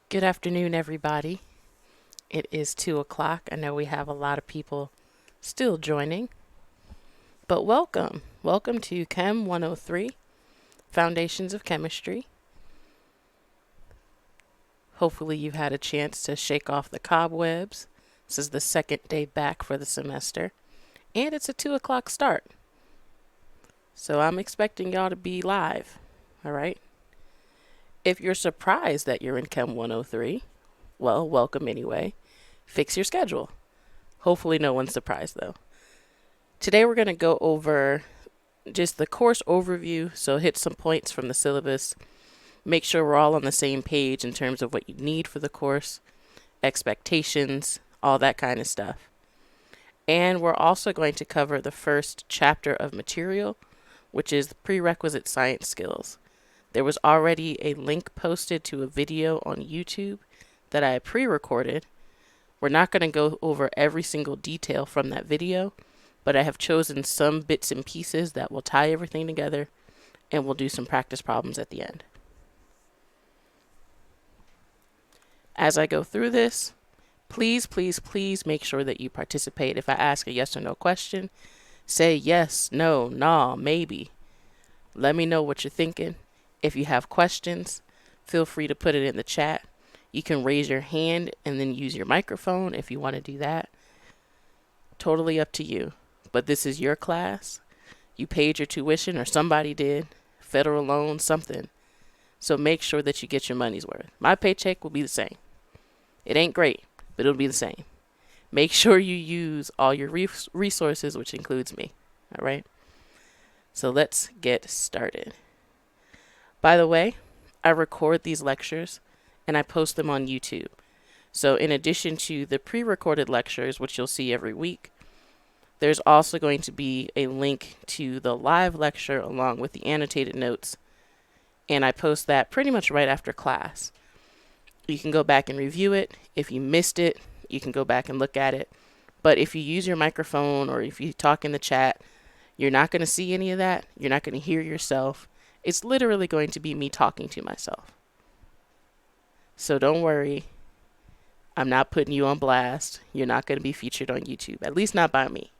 Good afternoon, everybody. It is 2 o'clock. I know we have a lot of people still joining, but welcome. Welcome to Chem 103, Foundations of Chemistry. Hopefully, you've had a chance to shake off the cobwebs. This is the second day back for the semester, and it's a 2 o'clock start. So I'm expecting y'all to be live, all right? If you're surprised that you're in Chem 103, well, welcome anyway. Fix your schedule. Hopefully no one's surprised though. Today we're going to go over just the course overview, so hit some points from the syllabus, make sure we're all on the same page in terms of what you need for the course, expectations, all that kind of stuff. And we're also going to cover the first chapter of material, which is prerequisite science skills. There was already a link posted to a video on YouTube that I pre-recorded. We're not going to go over every single detail from that video, but I have chosen some bits and pieces that will tie everything together, and we'll do some practice problems at the end. As I go through this, please make sure that you participate. If I ask a yes or no question, say yes, no, nah, maybe. Let me know what you're thinking. If you have questions, feel free to put it in the chat. You can raise your hand and then use your microphone if you want to do that. Totally up to you. But this is your class. You paid your tuition, or somebody did. Federal loan, something. So make sure that you get your money's worth. My paycheck will be the same. It ain't great, but it'll be the same. Make sure you use all your resources, which includes me. All right? So let's get started. By the way, I record these lectures and I post them on YouTube. So in addition to the pre-recorded lectures, which you'll see every week, there's also going to be a link to the live lecture along with the annotated notes. And I post that pretty much right after class. You can go back and review it. If you missed it, you can go back and look at it. But if you use your microphone or if you talk in the chat, you're not going to see any of that. You're not going to hear yourself. It's literally going to be me talking to myself. So don't worry. I'm not putting you on blast. You're not going to be featured on YouTube, at least not by me.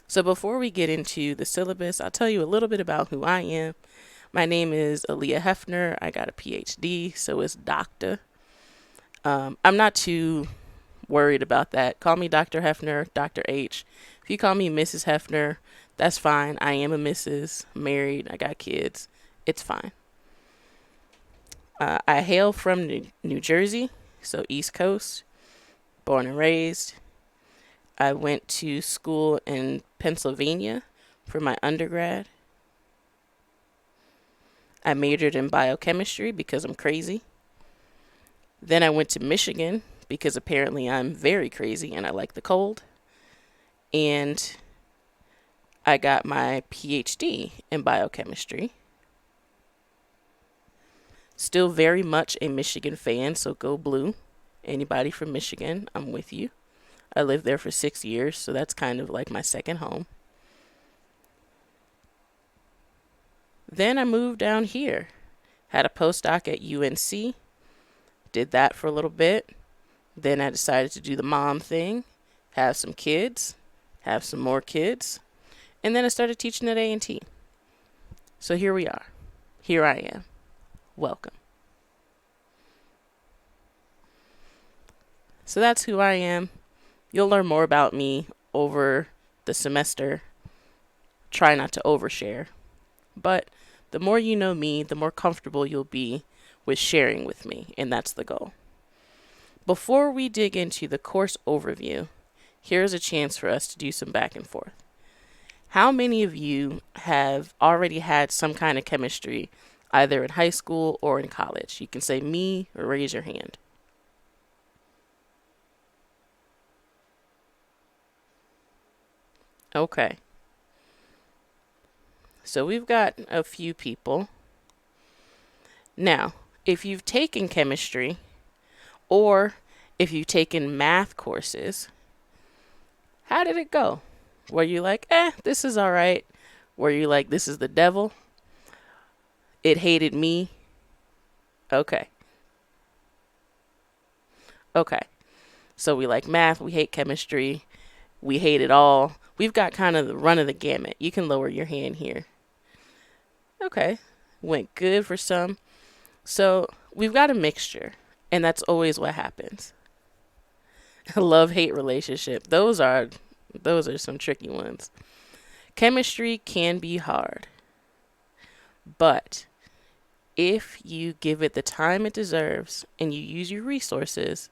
So before we get into the syllabus, I'll tell you a little bit about who I am. My name is Aaliyah Hefner. I got a PhD, so it's doctor. I'm not too worried about that. Call me Dr. Hefner, Dr. H. If you call me Mrs. Hefner, that's fine. I am a Mrs. Married. I got kids. It's fine. I hail from New Jersey, so East Coast, born and raised. I went to school in Pennsylvania for my undergrad. I majored in biochemistry because I'm crazy. Then I went to Michigan because apparently I'm very crazy and I like the cold. And I got my PhD in biochemistry. Still very much a Michigan fan, so go blue. Anybody from Michigan, I'm with you. I lived there for 6 years, so that's kind of like my second home. Then I moved down here. Had a postdoc at UNC. Did that for a little bit. Then I decided to do the mom thing. Have some kids. Have some more kids. And then I started teaching at A&T. So here we are. Here I am. Welcome. So that's who I am. You'll learn more about me over the semester. Try not to overshare. But the more you know me, the more comfortable you'll be with sharing with me, and that's the goal. Before we dig into the course overview, here's a chance for us to do some back and forth. How many of you have already had some kind of chemistry, either in high school or in college? You can say me or raise your hand. Okay. So we've got a few people. Now, if you've taken chemistry or if you've taken math courses, how did it go? Were you like, this is all right? Were you like, this is the devil? It hated me. Okay. Okay. So we like math, we hate chemistry, we hate it all. We've got kind of the run of the gamut. You can lower your hand here. Okay. Went good for some. So we've got a mixture, and that's always what happens. Love hate relationship. Those are some tricky ones. Chemistry can be hard, but if you give it the time it deserves and you use your resources,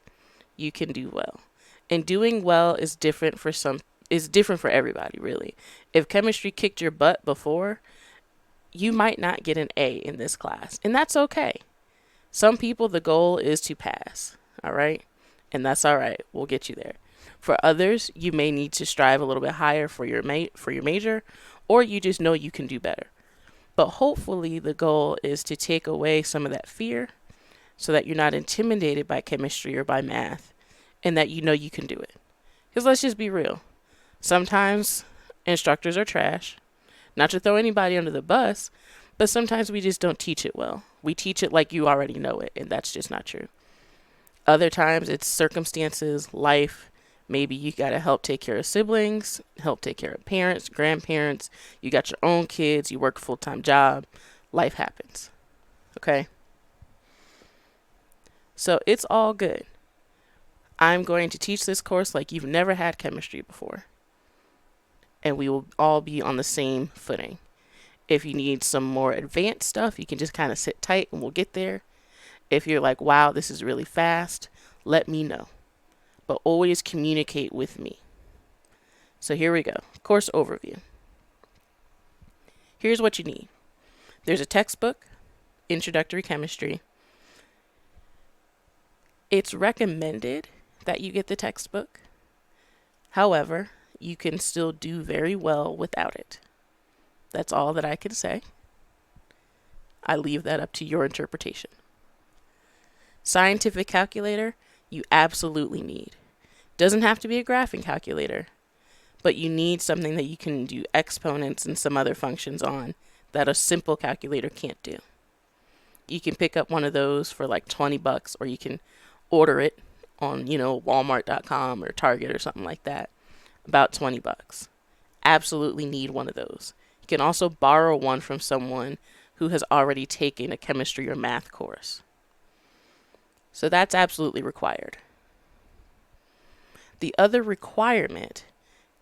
you can do well. And doing well is different for everybody, really. If chemistry kicked your butt before, you might not get an A in this class, and that's okay. Some people, the goal is to pass, all right? And that's all right. We'll get you there. For others, you may need to strive a little bit higher for your major, or you just know you can do better. But hopefully the goal is to take away some of that fear so that you're not intimidated by chemistry or by math, and that you know you can do it. Because let's just be real. Sometimes instructors are trash. Not to throw anybody under the bus, but sometimes we just don't teach it well. We teach it like you already know it, and that's just not true. Other times it's circumstances, life. Maybe you got to help take care of siblings, help take care of parents, grandparents. You got your own kids, you work a full-time job. Life happens. Okay? So it's all good. I'm going to teach this course like you've never had chemistry before. And we will all be on the same footing. If you need some more advanced stuff, you can just kind of sit tight and we'll get there. If you're like, wow, this is really fast, let me know. But always communicate with me. So here we go. Course overview. Here's what you need. There's a textbook, Introductory Chemistry. It's recommended that you get the textbook. However, you can still do very well without it. That's all that I can say. I leave that up to your interpretation. Scientific calculator, you absolutely need. Doesn't have to be a graphing calculator, but you need something that you can do exponents and some other functions on that a simple calculator can't do. You can pick up one of those for like $20, or you can order it on, Walmart.com or Target or something like that. About $20. Absolutely need one of those. You can also borrow one from someone who has already taken a chemistry or math course. So that's absolutely required. The other requirement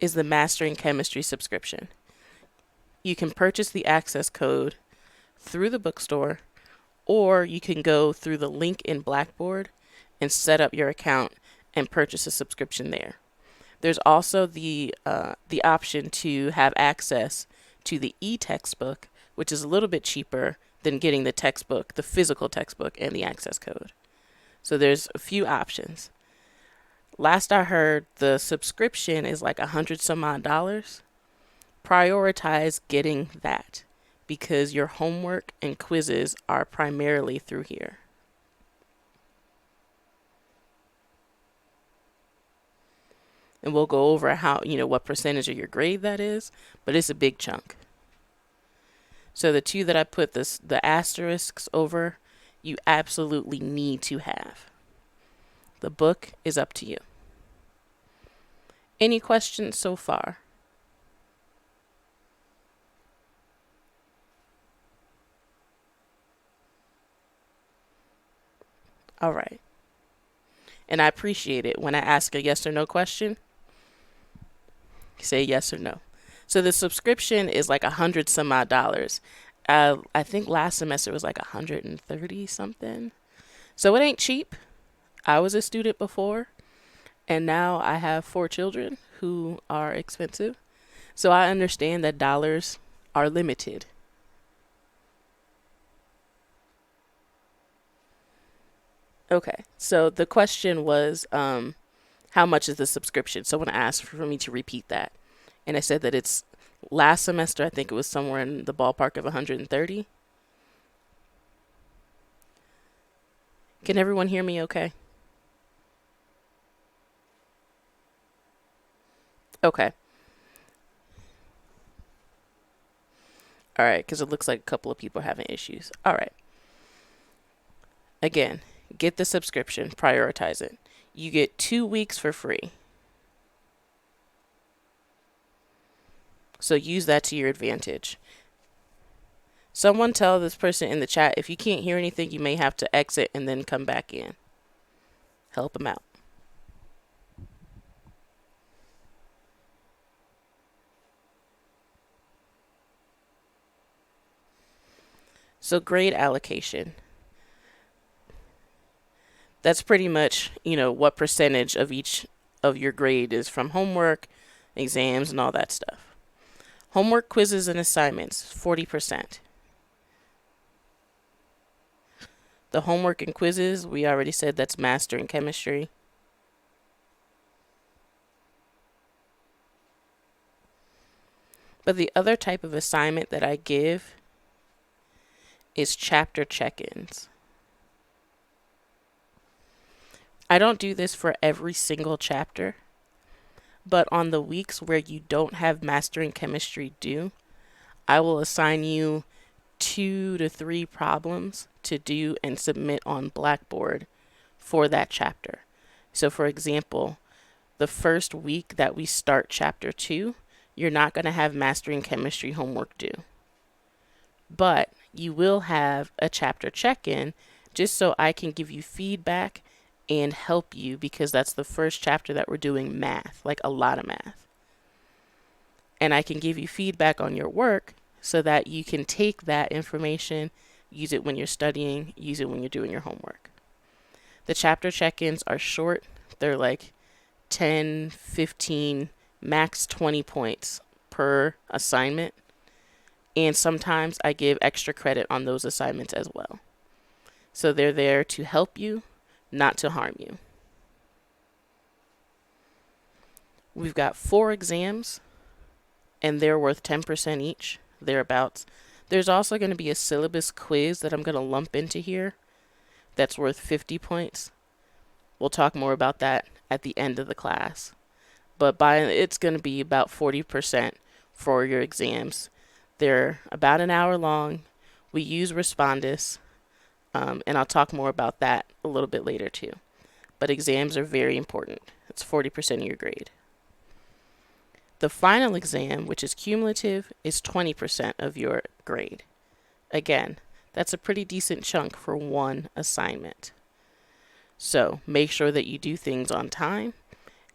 is the Mastering Chemistry subscription. You can purchase the access code through the bookstore, or you can go through the link in Blackboard and set up your account and purchase a subscription there. There's also the option to have access to the e-textbook, which is a little bit cheaper than getting the textbook, the physical textbook, and the access code. So there's a few options. Last I heard, the subscription is like $100 some odd. Prioritize getting that because your homework and quizzes are primarily through here. And we'll go over how, what percentage of your grade that is, but it's a big chunk. So the two that I put the asterisks over, you absolutely need to have. The book is up to you. Any questions so far? All right. And I appreciate it when I ask a yes or no question. Say yes or no. So the subscription is like $100 some odd. I think last semester it was like 130 something. So it ain't cheap. I was a student before, and now I have 4 children who are expensive. So I understand that dollars are limited. Okay, so the question was, how much is the subscription? Someone asked for me to repeat that. And I said that it's last semester, I think it was somewhere in the ballpark of 130. Can everyone hear me okay? Okay. All right, because it looks like a couple of people are having issues. All right. Again, get the subscription, prioritize it. You get 2 weeks for free. So use that to your advantage. Someone tell this person in the chat, if you can't hear anything, you may have to exit and then come back in. Help them out. So grade allocation. That's pretty much, what percentage of each of your grade is from homework, exams, and all that stuff. Homework, quizzes, and assignments, 40%. The homework and quizzes, we already said that's mastering chemistry. But the other type of assignment that I give is chapter check-ins. I don't do this for every single chapter, but on the weeks where you don't have mastering chemistry due, I will assign you 2 to 3 problems to do and submit on Blackboard for that chapter. So for example, the first week that we start chapter 2, you're not going to have mastering chemistry homework due. But you will have a chapter check-in just so I can give you feedback and help you, because that's the first chapter that we're doing math, like a lot of math. And I can give you feedback on your work so that you can take that information, use it when you're studying, use it when you're doing your homework. The chapter check-ins are short. They're like 10, 15, max 20 points per assignment. And sometimes I give extra credit on those assignments as well. So they're there to help you, not to harm you. We've got 4 exams, and they're worth 10% each, thereabouts. There's also going to be a syllabus quiz that I'm going to lump into here that's worth 50 points. We'll talk more about that at the end of the class. But it's going to be about 40% for your exams. They're about an hour long. We use Respondus, and I'll talk more about that a little bit later too. But exams are very important. It's 40% of your grade. The final exam, which is cumulative, is 20% of your grade. Again, that's a pretty decent chunk for one assignment. So make sure that you do things on time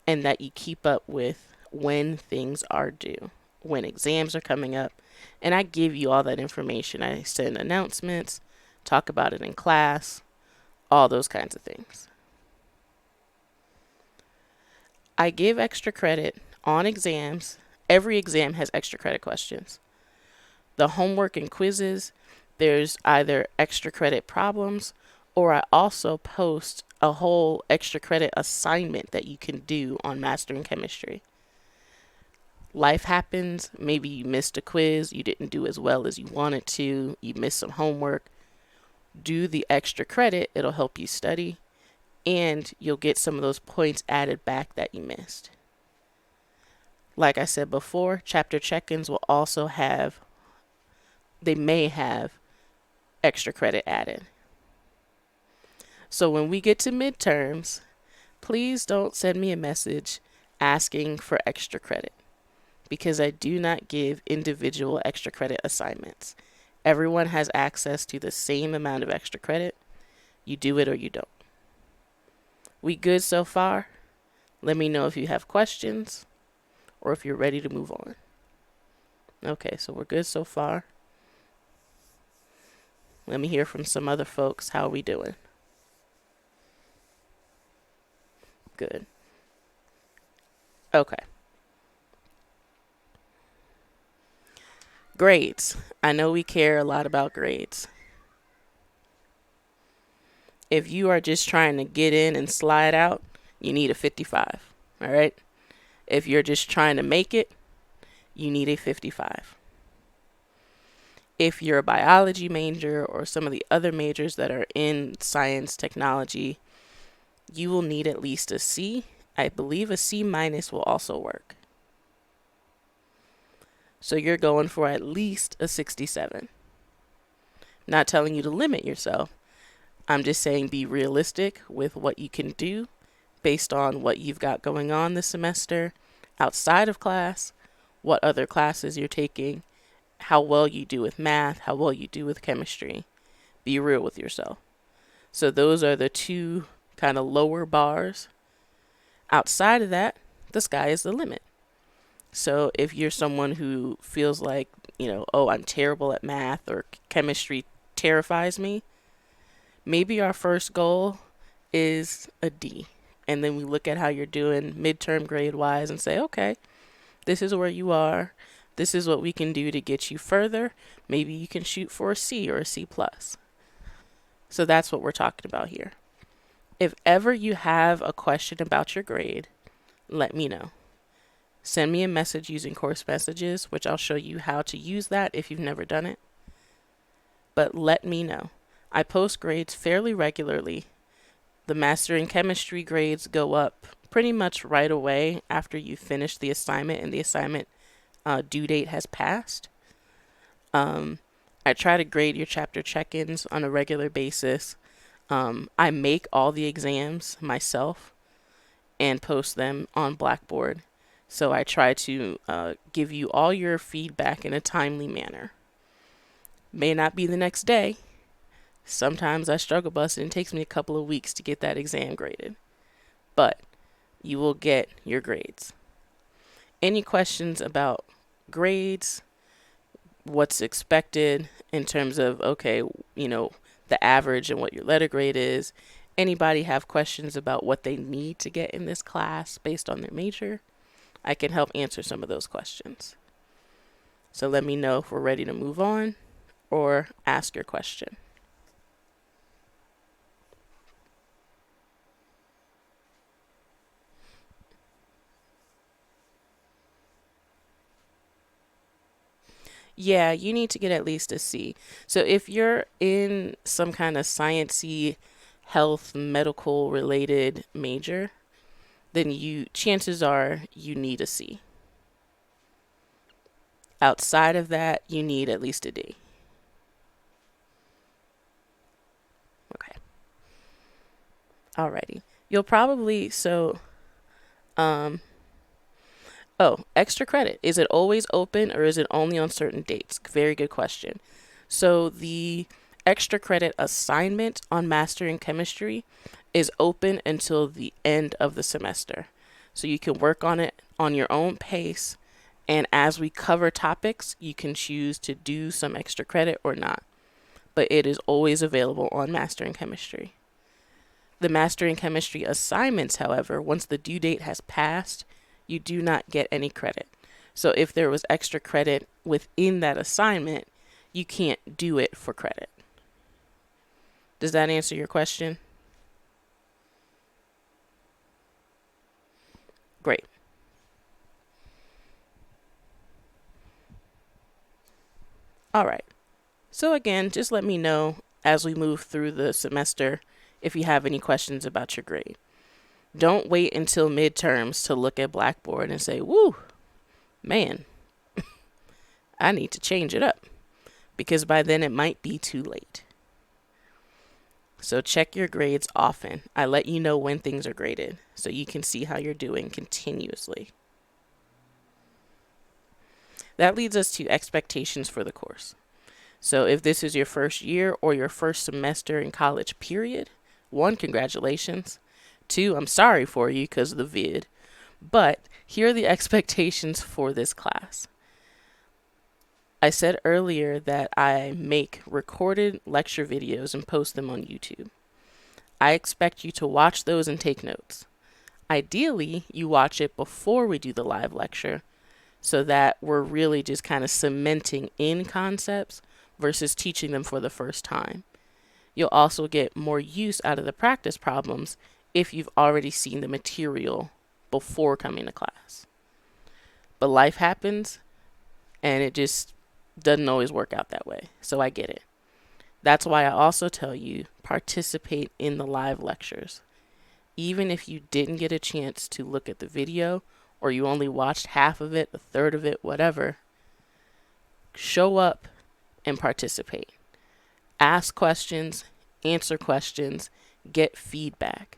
and that you keep up with when things are due, when exams are coming up. And I give you all that information. I send announcements, talk about it in class, all those kinds of things. I give extra credit on exams. Every exam has extra credit questions. The homework and quizzes, there's either extra credit problems, or I also post a whole extra credit assignment that you can do on mastering chemistry. Life happens. Maybe you missed a quiz, you didn't do as well as you wanted to, you missed some homework. Do the extra credit, it'll help you study, and you'll get some of those points added back that you missed. Like I said before, chapter check-ins will also they may have extra credit added. So when we get to midterms, please don't send me a message asking for extra credit, because I do not give individual extra credit assignments. Everyone has access to the same amount of extra credit. You do it or you don't. We good so far? Let me know if you have questions or if you're ready to move on. Okay, so we're good so far. Let me hear from some other folks. How are we doing? Good. Okay. Grades. I know we care a lot about grades. If you are just trying to get in and slide out, you need a 55. All right? If you're just trying to make it, you need a 55. If you're a biology major or some of the other majors that are in science, technology, you will need at least a C. I believe a C- will also work. So you're going for at least a 67. Not telling you to limit yourself. I'm just saying be realistic with what you can do based on what you've got going on this semester outside of class, what other classes you're taking, how well you do with math, how well you do with chemistry. Be real with yourself. So those are the two kind of lower bars. Outside of that, the sky is the limit. So if you're someone who feels like, oh, I'm terrible at math or chemistry terrifies me, maybe our first goal is a D. And then we look at how you're doing midterm grade wise and say, okay, this is where you are. This is what we can do to get you further. Maybe you can shoot for a C or a C plus. So that's what we're talking about here. If ever you have a question about your grade, let me know. Send me a message using course messages, which I'll show you how to use that if you've never done it. But let me know. I post grades fairly regularly. The Master in Chemistry grades go up pretty much right away after you finish the assignment and the assignment due date has passed. I try to grade your chapter check-ins on a regular basis. I make all the exams myself and post them on Blackboard. So I try to give you all your feedback in a timely manner. May not be the next day. Sometimes I struggle bus and it takes me a couple of weeks to get that exam graded. But you will get your grades. Any questions about grades, what's expected in terms of, okay, the average and what your letter grade is? Anybody have questions about what they need to get in this class based on their major? I can help answer some of those questions. So let me know if we're ready to move on or ask your question. Yeah, you need to get at least a C. So if you're in some kind of sciencey, health, medical related major, then chances are you need a C. Outside of that, you need at least a D. Okay. Alrighty. You'll probably, extra credit. Is it always open or is it only on certain dates? Very good question. So the extra credit assignment on Master in Chemistry is open until the end of the semester. So you can work on it on your own pace. And as we cover topics, you can choose to do some extra credit or not. But it is always available on Master in Chemistry. The Master in Chemistry assignments, however, once the due date has passed, you do not get any credit. So if there was extra credit within that assignment, you can't do it for credit. Does that answer your question? Great. All right. So again, just let me know as we move through the semester if you have any questions about your grade. Don't wait until midterms to look at Blackboard and say, woo, man, I need to change it up, because by then it might be too late. So check your grades often. I let you know when things are graded so you can see how you're doing continuously. That leads us to expectations for the course. So if this is your first year or your first semester in college, period, 1, congratulations. 2, I'm sorry for you because of the vid. But here are the expectations for this class. I said earlier that I make recorded lecture videos and post them on YouTube. I expect you to watch those and take notes. Ideally, you watch it before we do the live lecture so that we're really just kind of cementing in concepts versus teaching them for the first time. You'll also get more use out of the practice problems if you've already seen the material before coming to class. But life happens, and it just doesn't always work out that way. So I get it. That's why I also tell you, participate in the live lectures. Even if you didn't get a chance to look at the video, or you only watched half of it, a third of it, whatever, Show up and participate. Ask questions, answer questions, get feedback.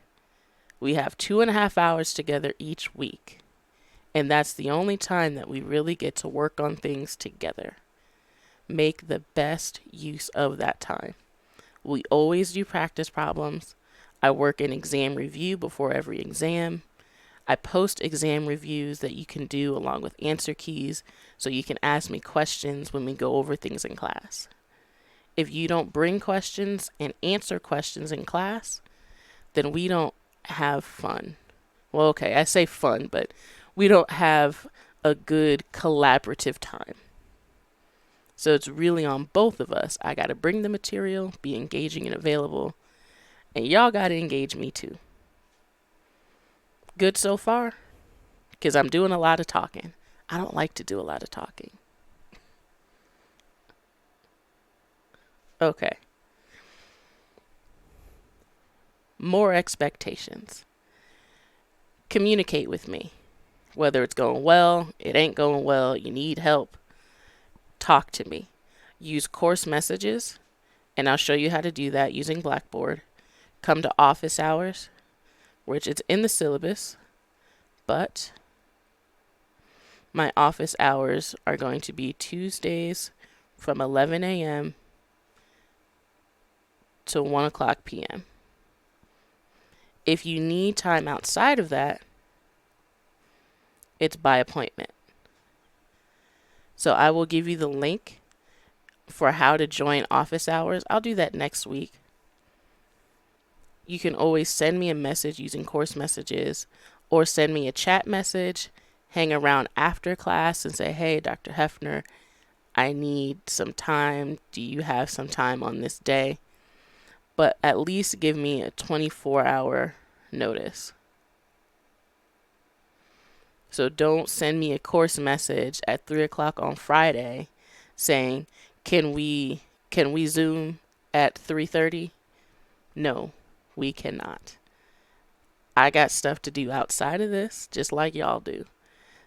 We have 2.5 hours together each week, and that's the only time that we really get to work on things together. Make the best use of that time. We always do practice problems. I work in exam review before every exam. I post exam reviews that you can do along with answer keys so you can ask me questions when we go over things in class. If you don't bring questions and answer questions in class, then we don't have fun. Well, okay, I say fun, but we don't have a good collaborative time. So it's really on both of us. I got to bring the material, be engaging and available, and y'all got to engage me too. Good so far? Because I'm doing a lot of talking. I don't like to do a lot of talking. Okay. More expectations. Communicate with me. Whether it's going well, it ain't going well, you need help, talk to me. Use course messages, and I'll show you how to do that using Blackboard. Come to office hours, which it's in the syllabus, but my office hours are going to be Tuesdays from 11 a.m. to 1 o'clock p.m. If you need time outside of that, it's by appointment. So I will give you the link for how to join office hours. I'll do that next week. You can always send me a message using course messages or send me a chat message, hang around after class and say, hey, Dr. Hefner, I need some time. Do you have some time on this day? But at least give me a 24-hour notice. So don't send me a course message at 3 o'clock on Friday saying, can we Zoom at 3:30? No, we cannot. I got stuff to do outside of this, just like y'all do.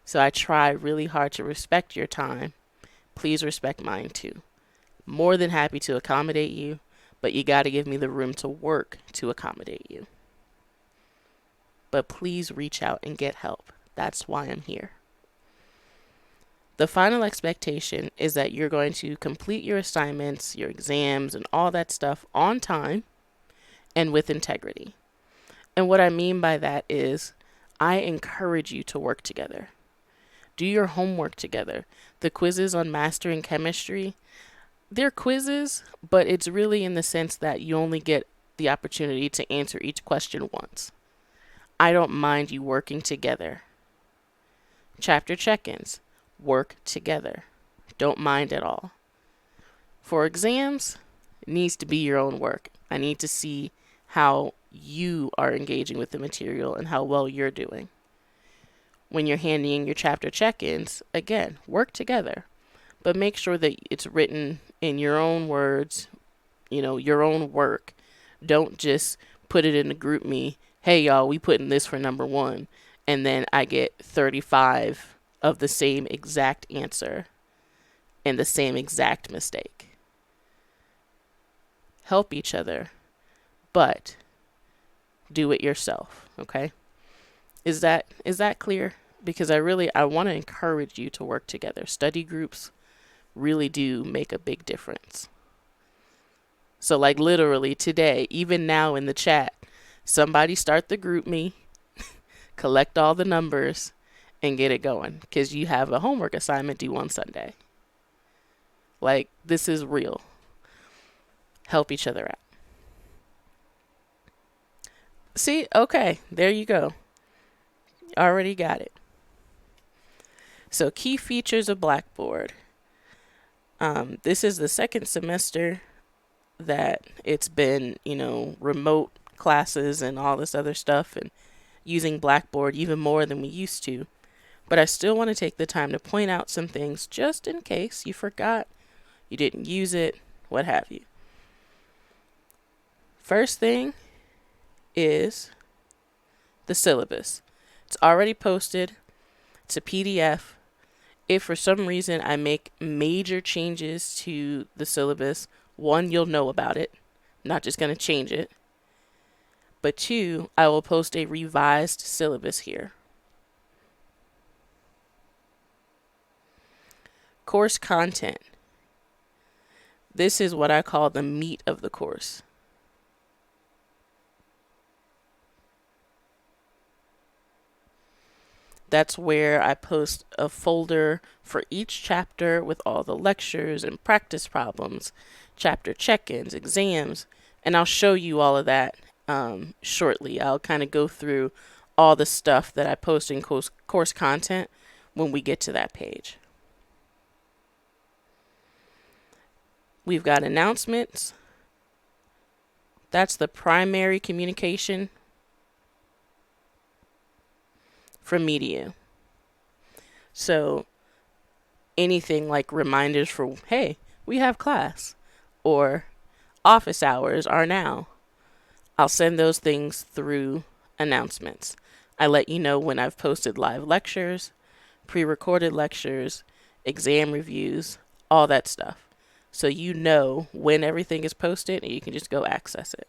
So I try really hard to respect your time. Please respect mine too. More than happy to accommodate you, but you got to give me the room to work to accommodate you. But please reach out and get help. That's why I'm here. The final expectation is that you're going to complete your assignments, your exams, and all that stuff on time and with integrity. And what I mean by that is I encourage you to work together. Do your homework together. The quizzes on mastering chemistry, they're quizzes, but it's really in the sense that you only get the opportunity to answer each question once. I don't mind you working together. Chapter check-ins, work together. Don't mind at all. For exams, it needs to be your own work. I need to see how you are engaging with the material and how well you're doing. When you're handing in your chapter check-ins, again, work together, but make sure that it's written in your own words, your own work. Don't just put it in a group me, hey y'all, we putting this for number 1, and then I get 35 of the same exact answer and the same exact mistake. Help each other, but do it yourself, okay? Is that clear? Because I want to encourage you to work together. Study groups really do make a big difference. So like literally today, even now in the chat, somebody start the group me, collect all the numbers, and get it going. Because you have a homework assignment due on Sunday. Like, this is real. Help each other out. See? Okay, there you go. Already got it. So key features of Blackboard. This is the second semester that it's been, remote classes and all this other stuff and using Blackboard even more than we used to. But I still want to take the time to point out some things just in case you forgot, you didn't use it, what have you. First thing is the syllabus. It's already posted. It's a PDF. If for some reason I make major changes to the syllabus, one, you'll know about it. I'm not just going to change it. But two, I will post a revised syllabus here. Course content. This is what I call the meat of the course. That's where I post a folder for each chapter with all the lectures and practice problems, chapter check-ins, exams, and I'll show you all of that shortly. I'll kind of go through all the stuff that I post in course content when we get to that page. We've got announcements. That's the primary communication from me to you. So anything like reminders for, hey, we have class, or office hours are now, I'll send those things through announcements. I let you know when I've posted live lectures, pre-recorded lectures, exam reviews, all that stuff. So you know when everything is posted and you can just go access it.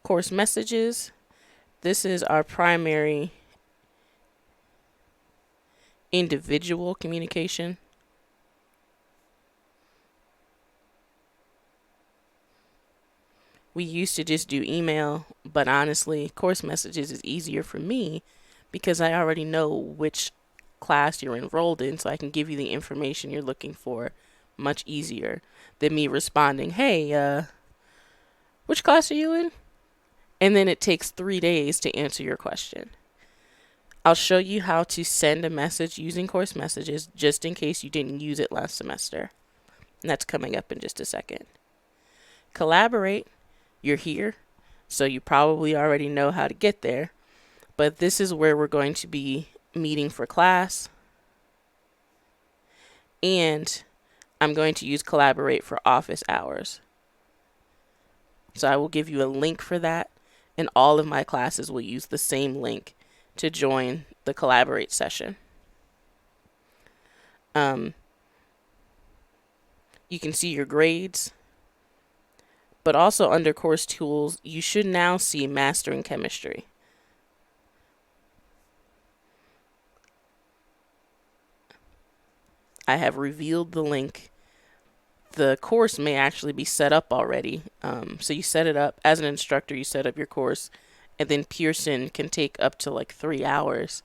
Course messages. This is our primary individual communication. We used to just do email, but honestly, course messages is easier for me because I already know which class you're enrolled in, so I can give you the information you're looking for much easier than me responding, hey, which class are you in? And then it takes 3 days to answer your question. I'll show you how to send a message using course messages just in case you didn't use it last semester. And that's coming up in just a second. Collaborate. You're here, so you probably already know how to get there. But this is where we're going to be meeting for class. And I'm going to use Collaborate for office hours. So I will give you a link for that. And all of my classes will use the same link to join the Collaborate session. You can see your grades. But also under course tools, you should now see Mastering Chemistry. I have revealed the link. The course may actually be set up already. So you set it up as an instructor, you set up your course, and then Pearson can take up to like 3 hours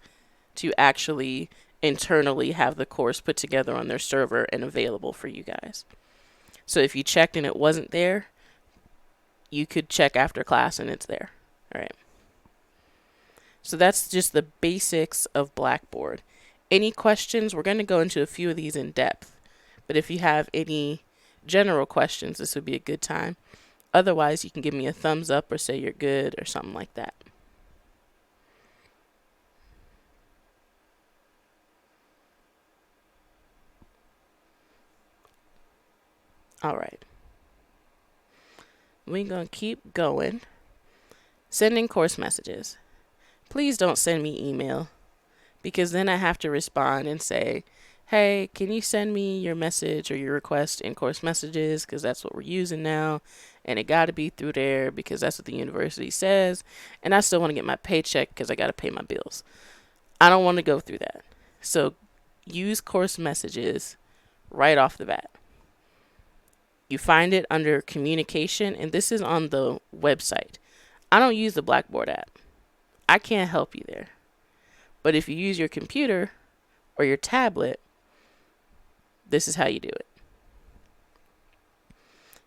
to actually internally have the course put together on their server and available for you guys. So if you checked and it wasn't there, you could check after class and it's there. All right. So that's just the basics of Blackboard. Any questions? We're going to go into a few of these in depth. But if you have any general questions, this would be a good time. Otherwise, you can give me a thumbs up or say you're good or something like that. All right. We're going to keep going. Sending course messages. Please don't send me email because then I have to respond and say, hey, can you send me your message or your request in course messages because that's what we're using now. And it got to be through there because that's what the university says. And I still want to get my paycheck because I got to pay my bills. I don't want to go through that. So use course messages right off the bat. You find it under communication, and this is on the website. I don't use the Blackboard app. I can't help you there. But if you use your computer or your tablet, this is how you do it.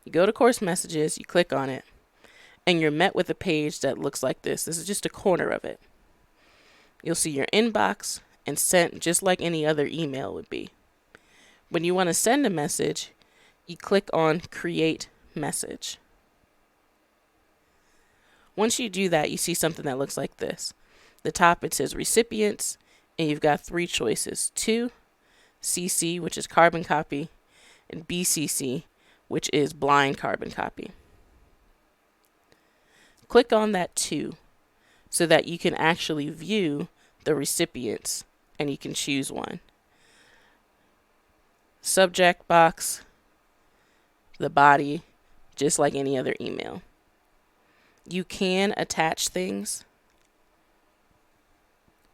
You go to course messages, you click on it, and you're met with a page that looks like this. This is just a corner of it. You'll see your inbox and sent just like any other email would be. When you want to send a message, you click on Create Message. Once you do that, you see something that looks like this. The top, it says Recipients, and you've got 3 choices. 2, CC, which is carbon copy, and BCC, which is blind carbon copy. Click on that 2 so that you can actually view the recipients, and you can choose one. Subject box, the body, just like any other email. You can attach things,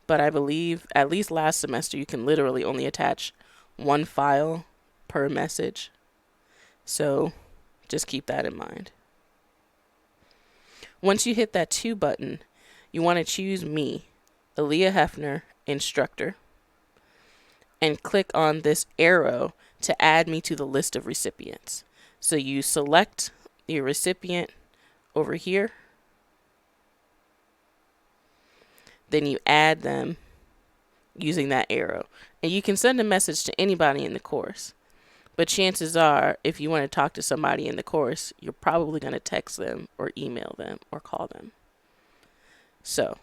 but I believe at least last semester you can literally only attach one file per message. So just keep that in mind. Once you hit that to button, you want to choose me, Aaliyah Hefner, instructor, and click on this arrow to add me to the list of recipients. So you select your recipient over here, then you add them using that arrow. And you can send a message to anybody in the course. But chances are, if you want to talk to somebody in the course, you're probably going to text them or email them or call them. So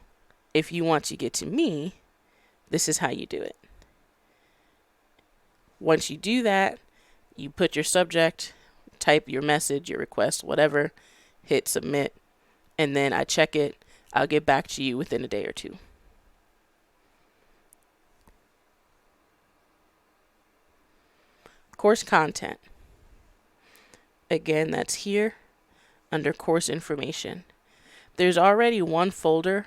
if you want to get to me, this is how you do it. Once you do that, you put your subject, type your message, your request, whatever, hit submit, and then I check it. I'll get back to you within a day or two. Course content. Again, that's here under course information. There's already one folder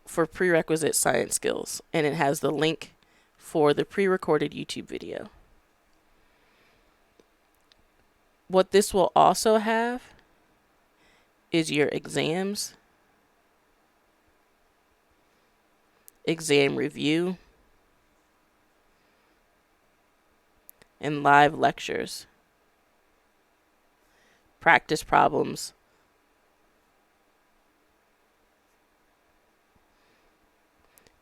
for prerequisite science skills, and it has the link for the pre-recorded YouTube video. What this will also have is your exams, exam review, and live lectures, practice problems,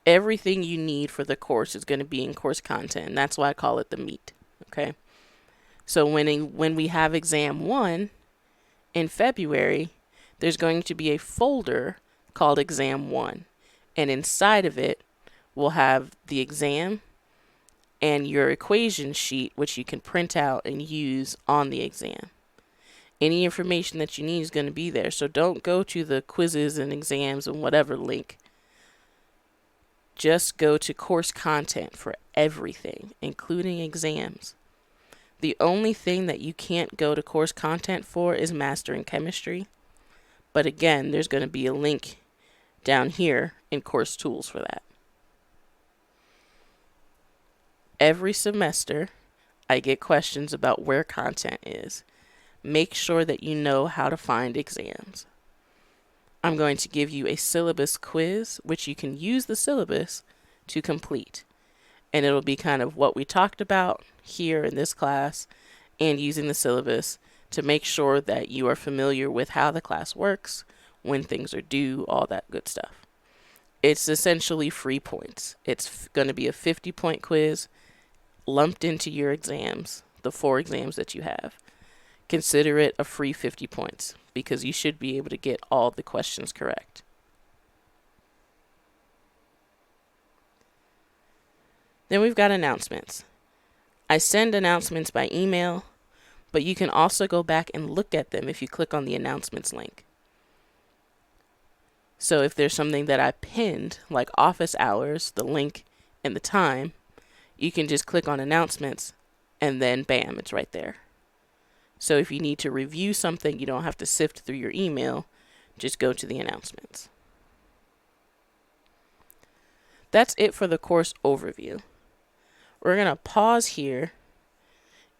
everything you need for the course is going to be in course content, and that's why I call it the meat. Okay, so when we have exam 1 in February, there's going to be a folder called exam 1, and inside of it we'll have the exam and your equation sheet, which you can print out and use on the exam. Any information that you need is going to be there, so don't go to the quizzes and exams and whatever link. Just go to course content for everything, including exams. The only thing that you can't go to course content for is mastering chemistry. But again, there's going to be a link down here in course tools for that. Every semester, I get questions about where content is. Make sure that you know how to find exams. I'm going to give you a syllabus quiz, which you can use the syllabus to complete. And it'll be kind of what we talked about here in this class and using the syllabus to make sure that you are familiar with how the class works, when things are due, all that good stuff. It's essentially free points. It's going to be a 50-point quiz lumped into your exams, the 4 exams that you have. Consider it a free 50 points because you should be able to get all the questions correct. Then we've got announcements. I send announcements by email, but you can also go back and look at them if you click on the announcements link. So if there's something that I pinned, like office hours, the link, and the time, you can just click on announcements and then bam, it's right there. So if you need to review something, you don't have to sift through your email, just go to the announcements. That's it for the course overview. We're going to pause here.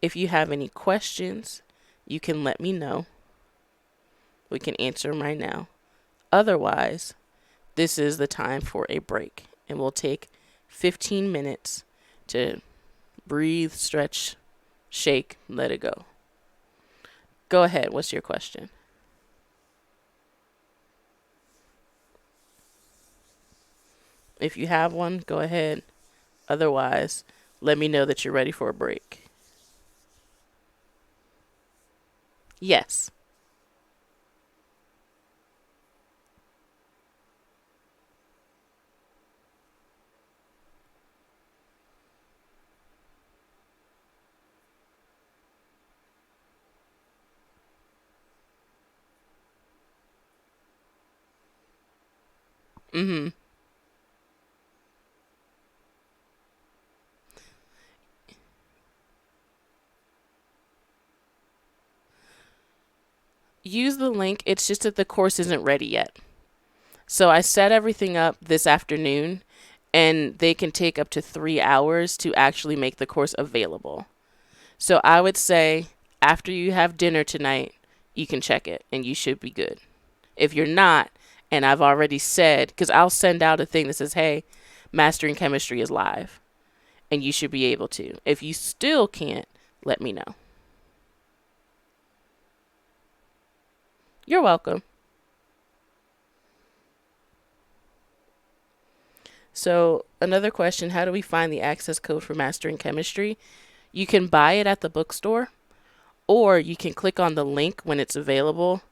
If you have any questions, you can let me know. We can answer them right now. Otherwise, this is the time for a break, and we'll take 15 minutes to breathe, stretch, shake, let it go. Go ahead. What's your question? If you have one, go ahead. Otherwise, let me know that you're ready for a break. Yes. Mm-hmm. use the link. It's just that the course isn't ready yet. So I set everything up this afternoon, and they can take up to 3 hours to actually make the course available. So I would say after you have dinner tonight, you can check it and you should be good. If you're not, and I've already said, because I'll send out a thing that says, hey, Mastering Chemistry is live, and you should be able to. If you still can't, let me know. You're welcome. So another question, how do we find the access code for Mastering Chemistry? You can buy it at the bookstore, or you can click on the link when it's available,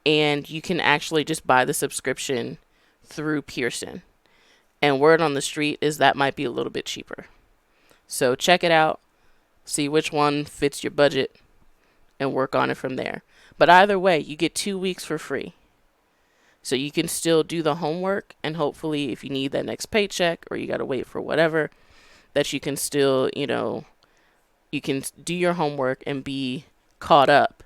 and you can actually just buy the subscription through Pearson. And word on the street is that might be a little bit cheaper. So check it out, see which one fits your budget, and work on it from there. But either way, you get 2 weeks for free. So you can still do the homework, and hopefully if you need that next paycheck or you got to wait for whatever, that you can still, you can do your homework and be caught up,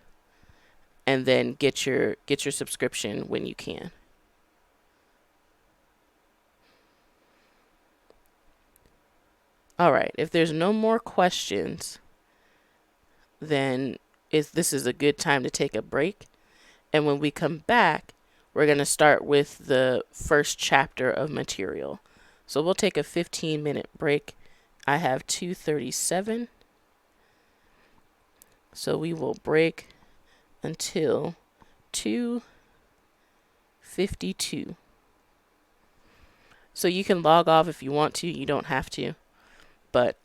and then get your subscription when you can. All right, if there's no more questions, then this is a good time to take a break. And when we come back, we're going to start with the first chapter of material. So we'll take a 15-minute break. I have 2:37. So we will break until 2:52. So you can log off if you want to. You don't have to. But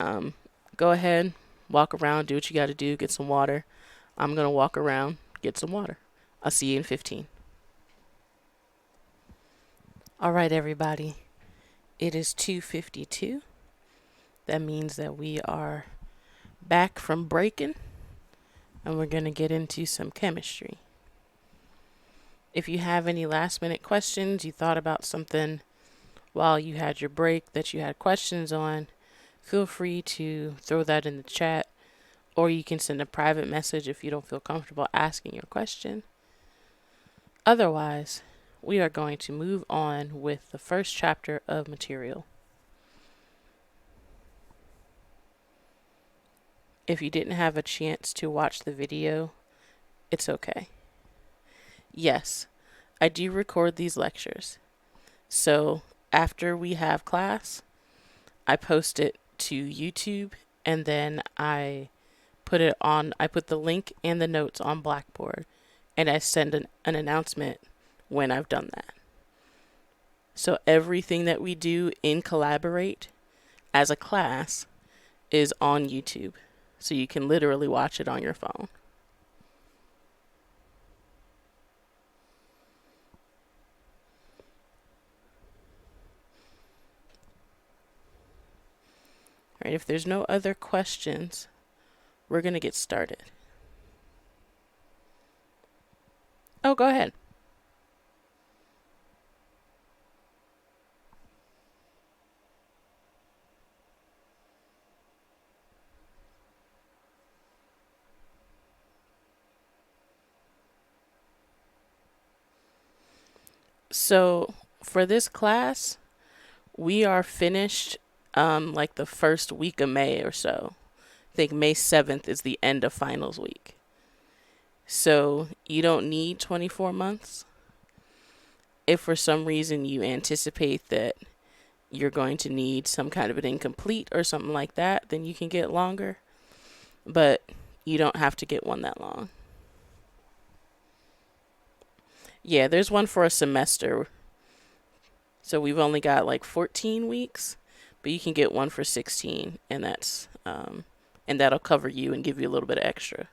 go ahead, walk around, do what you got to do, get some water. I'm going to walk around, get some water. I'll see you in 15. All right, everybody. It is 2:52. That means that we are back from breaking, and we're going to get into some chemistry. If you have any last minute questions, you thought about something while you had your break that you had questions on, feel free to throw that in the chat, or you can send a private message if you don't feel comfortable asking your question. Otherwise, we are going to move on with the first chapter of material. If you didn't have a chance to watch the video, it's okay. Yes, I do record these lectures. So after we have class, I post it to YouTube, and then I put the link and the notes on Blackboard, and I send an announcement when I've done that. So everything that we do in Collaborate as a class is on YouTube. So you can literally watch it on your phone. All right, if there's no other questions, we're going to get started. Oh, go ahead. So for this class, we are finished like the first week of May or so. I think May 7th is the end of finals week. So you don't need 24 months. If for some reason you anticipate that you're going to need some kind of an incomplete or something like that, then you can get longer. But you don't have to get one that long. Yeah, there's one for a semester. So we've only got like 14 weeks, but you can get one for 16, and that's and that'll cover you and give you a little bit of extra.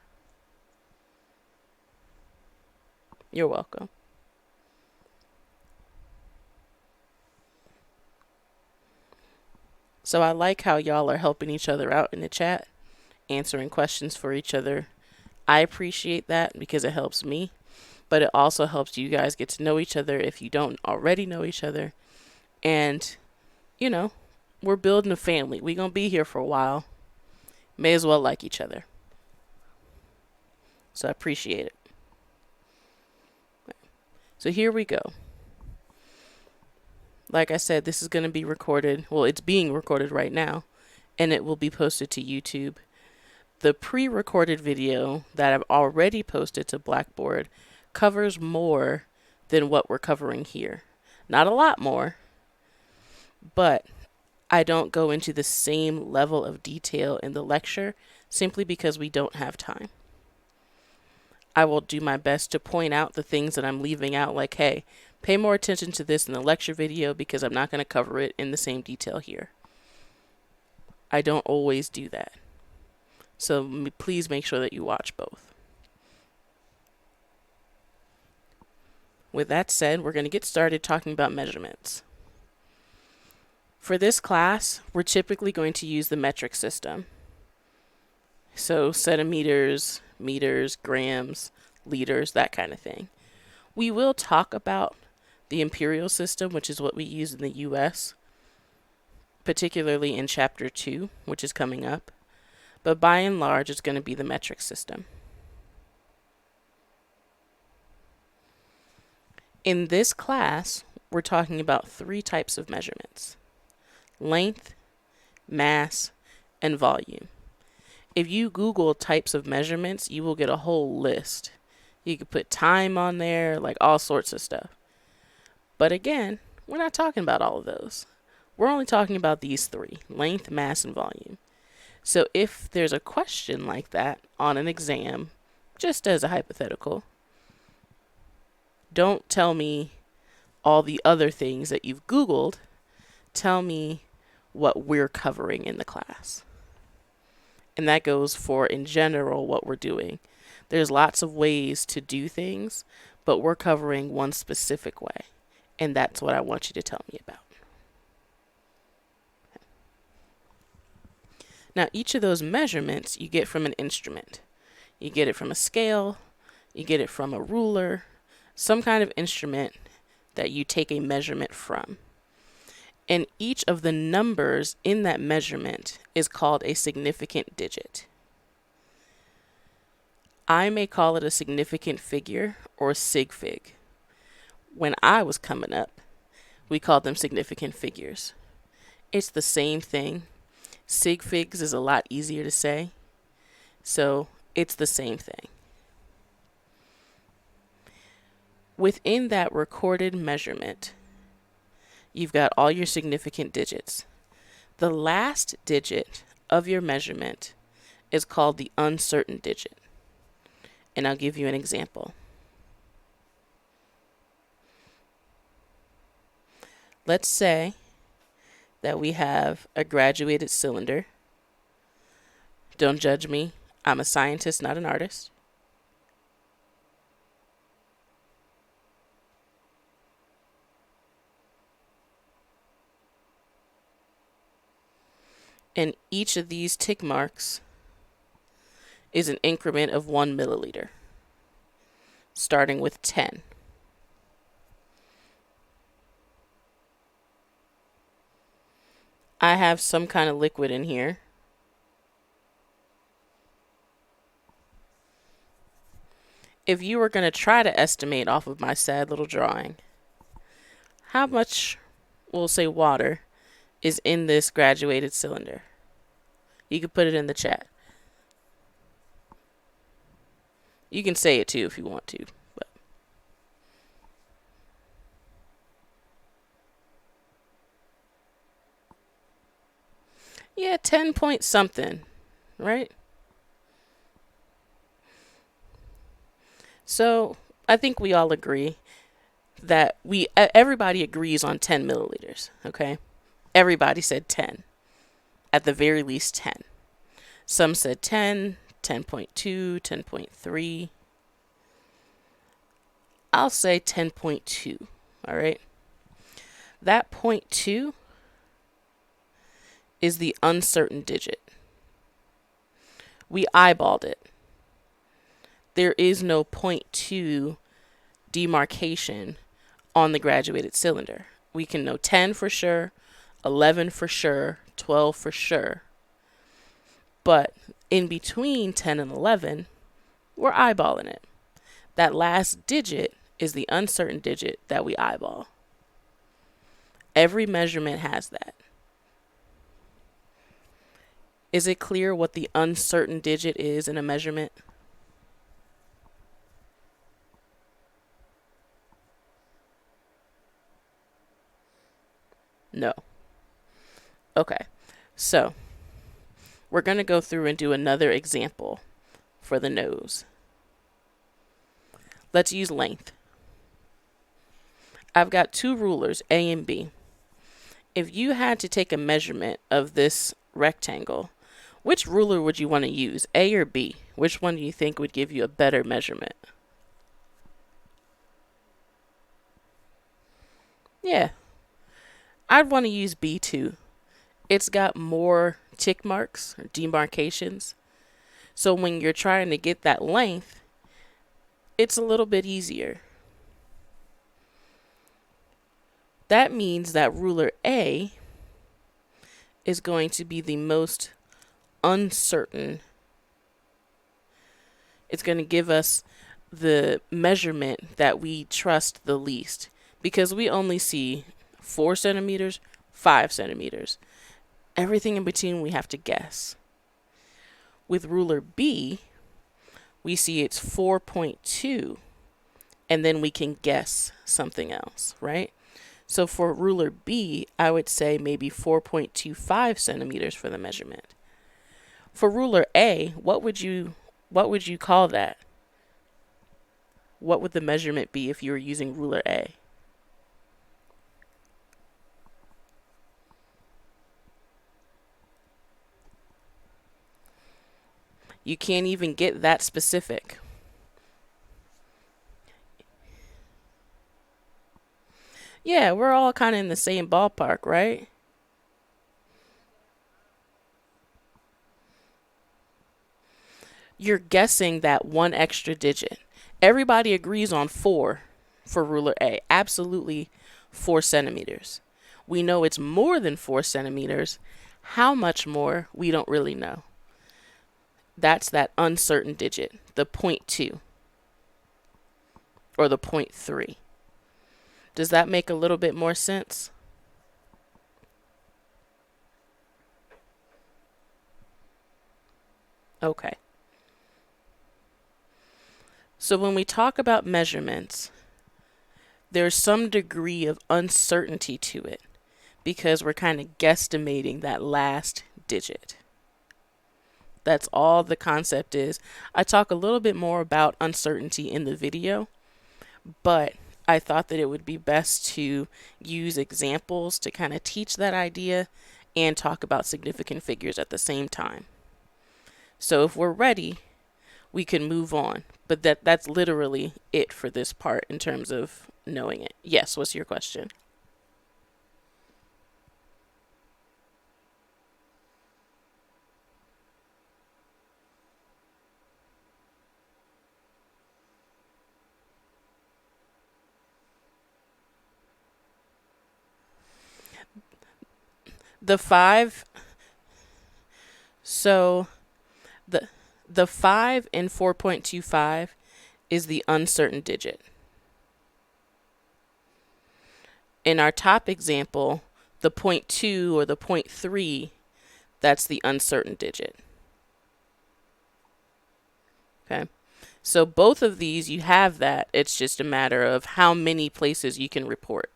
You're welcome. So I like how y'all are helping each other out in the chat, answering questions for each other. I appreciate that because it helps me, but it also helps you guys get to know each other if you don't already know each other. And, we're building a family. We're going to be here for a while. May as well like each other. So I appreciate it. So here we go. Like I said, this is going to be recorded. Well, it's being recorded right now, and it will be posted to YouTube. The pre-recorded video that I've already posted to Blackboard covers more than what we're covering here. Not a lot more, but I don't go into the same level of detail in the lecture simply because we don't have time. I will do my best to point out the things that I'm leaving out, like, hey, pay more attention to this in the lecture video because I'm not going to cover it in the same detail here. I don't always do that. So please make sure that you watch both. With that said, we're going to get started talking about measurements. For this class, we're typically going to use the metric system. So centimeters, meters, grams, liters, that kind of thing. We will talk about the imperial system, which is what we use in the US, particularly in chapter 2, which is coming up. But by and large, it's going to be the metric system. In this class, we're talking about 3 types of measurements: length, mass, and volume. If you Google types of measurements, you will get a whole list. You could put time on there, like all sorts of stuff. But again, we're not talking about all of those. We're only talking about these 3: length, mass, and volume. So if there's a question like that on an exam, just as a hypothetical, don't tell me all the other things that you've Googled. Tell me what we're covering in the class. And that goes for, in general, what we're doing. There's lots of ways to do things, but we're covering one specific way. And that's what I want you to tell me about. Now, each of those measurements you get from an instrument. You get it from a scale, you get it from a ruler, some kind of instrument that you take a measurement from. And each of the numbers in that measurement is called a significant digit. I may call it a significant figure or sig fig. When I was coming up, we called them significant figures. It's the same thing. Sig figs is a lot easier to say, so it's the same thing. Within that recorded measurement, you've got all your significant digits. The last digit of your measurement is called the uncertain digit. And I'll give you an example. Let's say that we have a graduated cylinder. Don't judge me. I'm a scientist, not an artist. And each of these tick marks is an increment of 1 milliliter, starting with 10. I have some kind of liquid in here. If you were going to try to estimate off of my sad little drawing, how much, we'll say water, is in this graduated cylinder? You could put it in the chat. You can say it too if you want to. But yeah, 10 point something, right? So I think we all agree that everybody agrees on 10 milliliters, okay? Everybody said 10. At the very least 10. Some said 10, 10.2, 10.3. I'll say 10.2, all right? That 0.2 is the uncertain digit. We eyeballed it. There is no 0.2 demarcation on the graduated cylinder. We can know 10 for sure, 11 for sure, 12 for sure. But in between 10 and 11, we're eyeballing it. That last digit is the uncertain digit that we eyeball. Every measurement has that. Is it clear what the uncertain digit is in a measurement? No. Okay. So we're going to go through and do another example for the nose. Let's use length. I've got two rulers, A and B. If you had to take a measurement of this rectangle, which ruler would you want to use, A or B? Which one do you think would give you a better measurement? Yeah, I'd want to use B too. It's got more tick marks or demarcations. So when you're trying to get that length, it's a little bit easier. That means that ruler A is going to be the most uncertain. It's going to give us the measurement that we trust the least, because we only see 4 centimeters, 5 centimeters. Everything in between we have to guess. With ruler B, we see it's 4.2, and then we can guess something else, right? So for ruler B, I would say maybe 4.25 centimeters for the measurement. For ruler A, what would you call that? What would the measurement be if you were using ruler A? You can't even get that specific. Yeah, we're all kind of in the same ballpark, right? You're guessing that one extra digit. Everybody agrees on 4 for ruler A. Absolutely 4 centimeters. We know it's more than 4 centimeters. How much more, we don't really know. That's that uncertain digit, the 0.2 or the 0.3. Does that make a little bit more sense? Okay. So when we talk about measurements, there's some degree of uncertainty to it because we're kind of guesstimating that last digit. That's all the concept is. I talk a little bit more about uncertainty in the video, but I thought that it would be best to use examples to kind of teach that idea and talk about significant figures at the same time. So if we're ready, we can move on. But that's literally it for this part in terms of knowing it. Yes, what's your question? The 5, so the 5 in 4.25 is the uncertain digit. In our top example, the 0.2 or the 0.3, that's the uncertain digit. Okay. So both of these, you have that. It's just a matter of how many places you can report.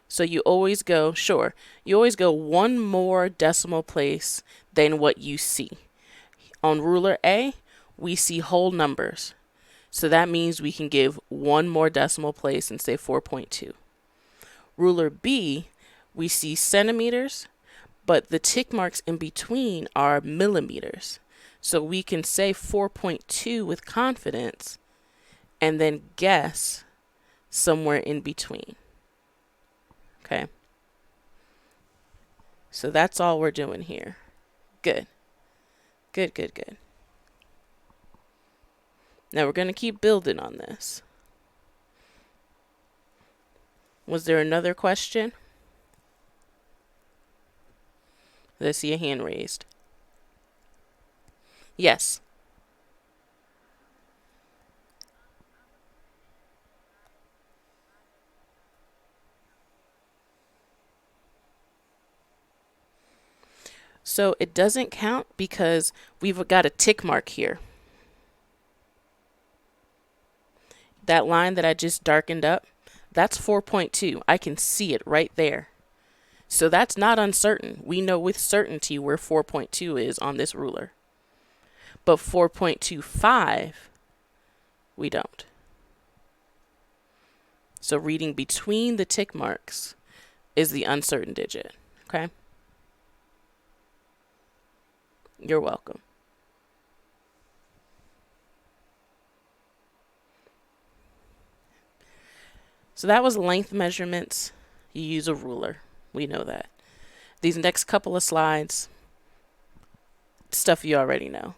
So you always go, sure, you always go one more decimal place than what you see. On ruler A, we see whole numbers. So that means we can give one more decimal place and say 4.2. Ruler B, we see centimeters, but the tick marks in between are millimeters. So we can say 4.2 with confidence and then guess somewhere in between. Okay. So that's all we're doing here. Good. Good, good, good. Now we're going to keep building on this. Was there another question? Did I see a hand raised? Yes. So it doesn't count because we've got a tick mark here. That line that I just darkened up, that's 4.2. I can see it right there. So that's not uncertain. We know with certainty where 4.2 is on this ruler. But 4.25, we don't. So reading between the tick marks is the uncertain digit. Okay? You're welcome. So that was length measurements. You use a ruler. We know that. These next couple of slides, stuff you already know.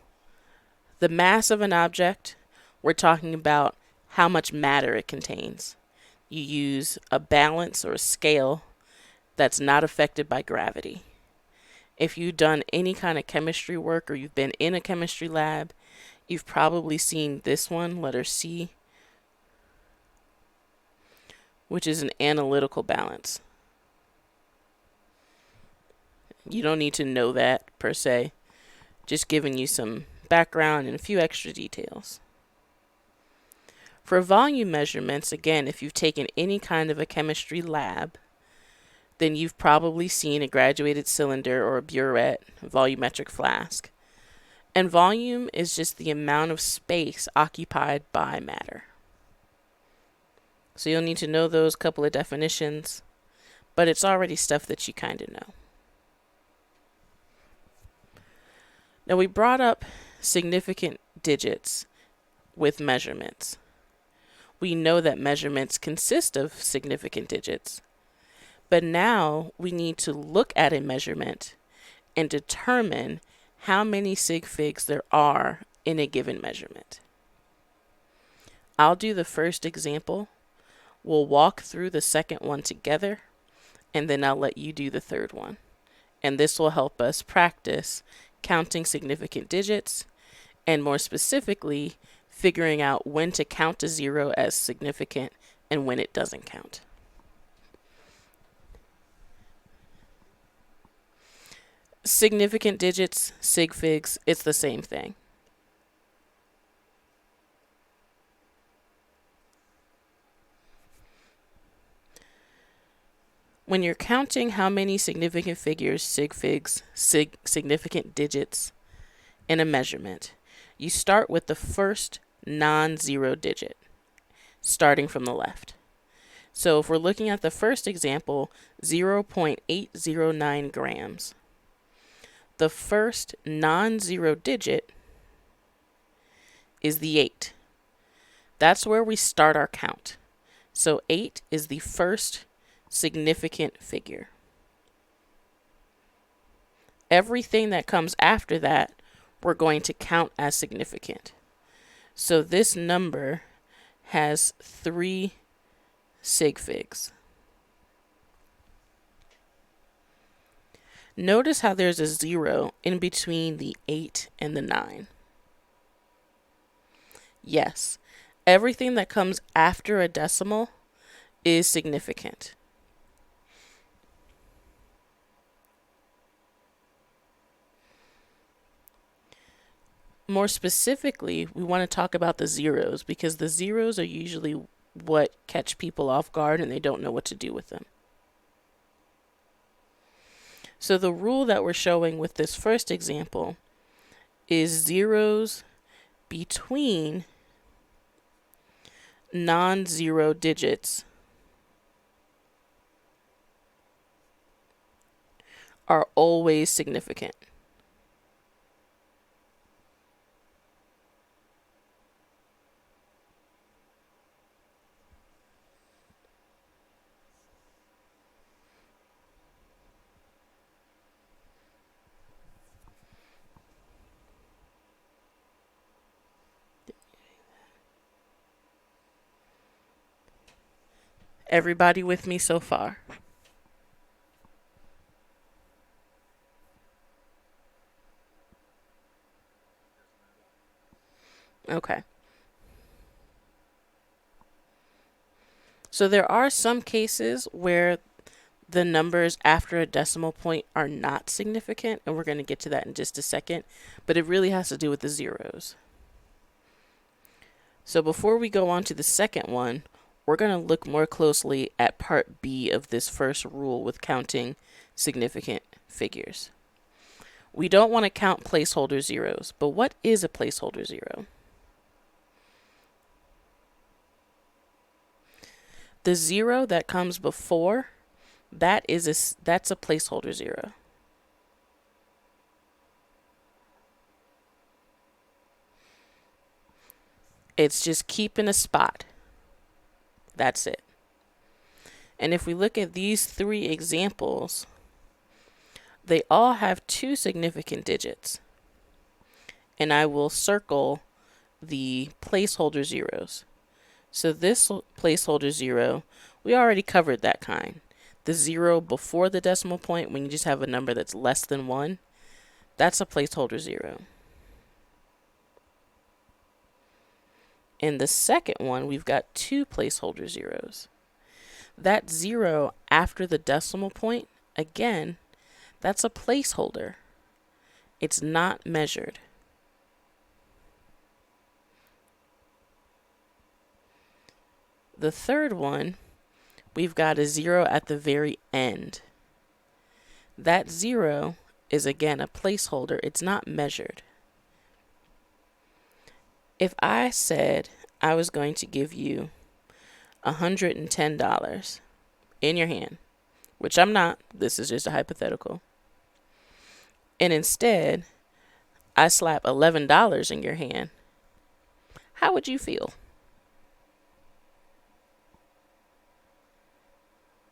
The mass of an object, we're talking about how much matter it contains. You use a balance or a scale that's not affected by gravity. If you've done any kind of chemistry work or you've been in a chemistry lab, you've probably seen this one, letter C, which is an analytical balance. You don't need to know that per se, just giving you some background and a few extra details. For volume measurements, again, if you've taken any kind of a chemistry lab, then you've probably seen a graduated cylinder or a burette, volumetric flask. And volume is just the amount of space occupied by matter. So you'll need to know those couple of definitions, but it's already stuff that you kind of know. Now we brought up significant digits with measurements. We know that measurements consist of significant digits, but now we need to look at a measurement and determine how many sig figs there are in a given measurement. I'll do the first example. We'll walk through the second one together, and then I'll let you do the third one. And this will help us practice counting significant digits, and more specifically, figuring out when to count to 0 as significant and when it doesn't count. Significant digits, sig figs, it's the same thing. When you're counting how many significant figures, sig figs, significant digits in a measurement, you start with the first non-zero digit, starting from the left. So if we're looking at the first example, 0.809 grams. The first non-zero digit is the 8. That's where we start our count. So 8 is the first significant figure. Everything that comes after that, we're going to count as significant. So this number has 3 sig figs. Notice how there's a 0 in between the 8 and the 9. Yes, everything that comes after a decimal is significant. More specifically, we want to talk about the zeros because the zeros are usually what catch people off guard and they don't know what to do with them. So the rule that we're showing with this first example is zeros between non-zero digits are always significant. Everybody with me so far? Okay. So there are some cases where the numbers after a decimal point are not significant, and we're going to get to that in just a second, but it really has to do with the zeros. So before we go on to the second one, we're going to look more closely at part B of this first rule with counting significant figures. We don't want to count placeholder zeros, but what is a placeholder zero? The zero that comes before, that's a placeholder zero. It's just keeping a spot. That's it. And if we look at these three examples, they all have two significant digits. And I will circle the placeholder zeros. So this placeholder zero, we already covered that kind. The zero before the decimal point, when you just have a number that's less than 1, that's a placeholder zero. In the second one, we've got two placeholder zeros. That zero after the decimal point, again, that's a placeholder. It's not measured. The third one, we've got a zero at the very end. That zero is again a placeholder. It's not measured. If I said I was going to give you $110 in your hand, which I'm not, this is just a hypothetical, and instead I slap $11 in your hand, how would you feel?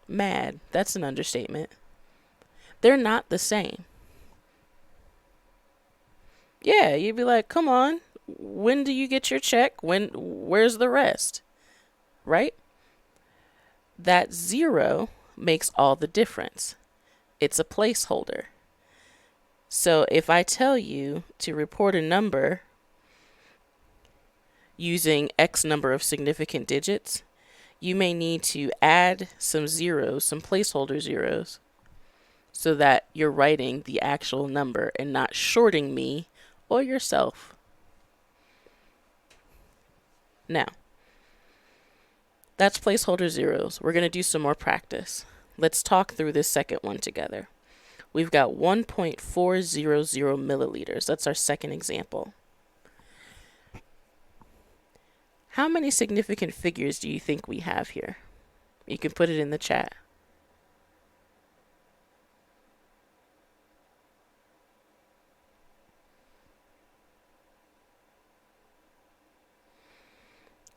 Mad. That's an understatement. They're not the same. Yeah, you'd be like, come on, when do you get your check? Where's the rest? Right? That zero makes all the difference. It's a placeholder. So if I tell you to report a number using X number of significant digits, you may need to add some zeros, some placeholder zeros, so that you're writing the actual number and not shorting me or yourself. Now, that's placeholder zeros. We're going to do some more practice. Let's talk through this second one together. We've got 1.400 milliliters. That's our second example. How many significant figures do you think we have here? You can put it in the chat.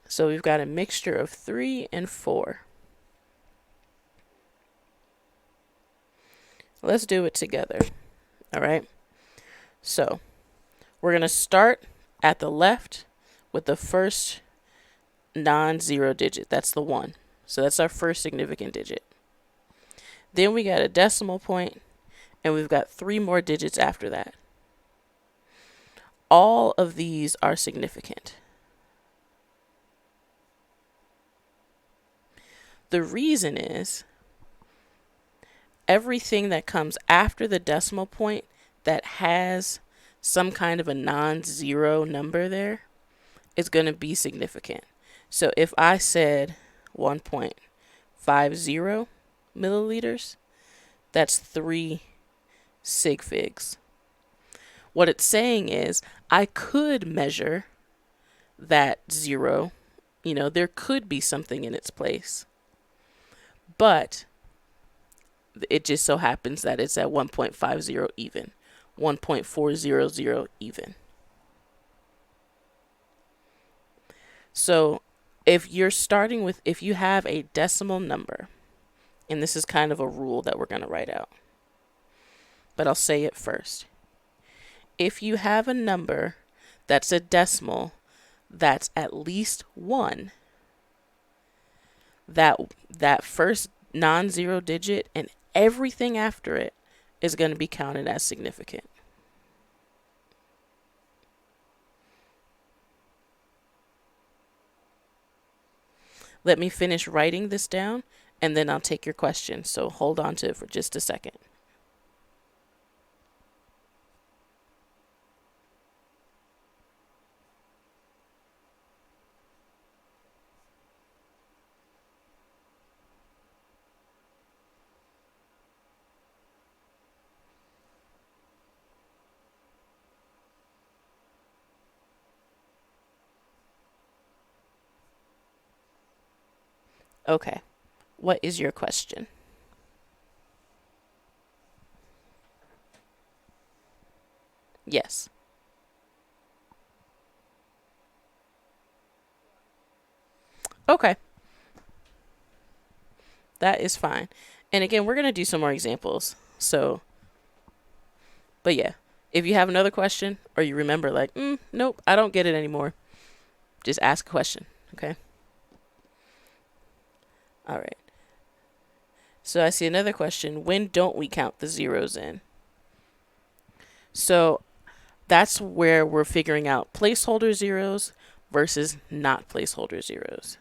So we've got a mixture of 3 and 4. Let's do it together. All right. So we're going to start at the left with the first non-zero digit. That's the 1. So that's our first significant digit. Then we got a decimal point, and we've got 3 more digits after that. All of these are significant. The reason is everything that comes after the decimal point that has some kind of a non-zero number there is going to be significant. So if I said 1.50 milliliters, that's 3 sig figs. What it's saying is I could measure that zero. There could be something in its place. But it just so happens that it's at 1.50 even, 1.400 even. So if you have a decimal number, and this is kind of a rule that we're going to write out, but I'll say it first. If you have a number that's a decimal that's at least 1, that first non-zero digit and everything after it is going to be counted as significant. Let me finish writing this down, and then I'll take your question. So hold on to it for just a second. Okay, what is your question? Yes. Okay, that is fine. And again, we're going to do some more examples. So, but yeah, if you have another question or you remember, like, nope, I don't get it anymore, just ask a question. Okay. All right. So I see another question. When don't we count the zeros in? So that's where we're figuring out placeholder zeros versus not placeholder zeros.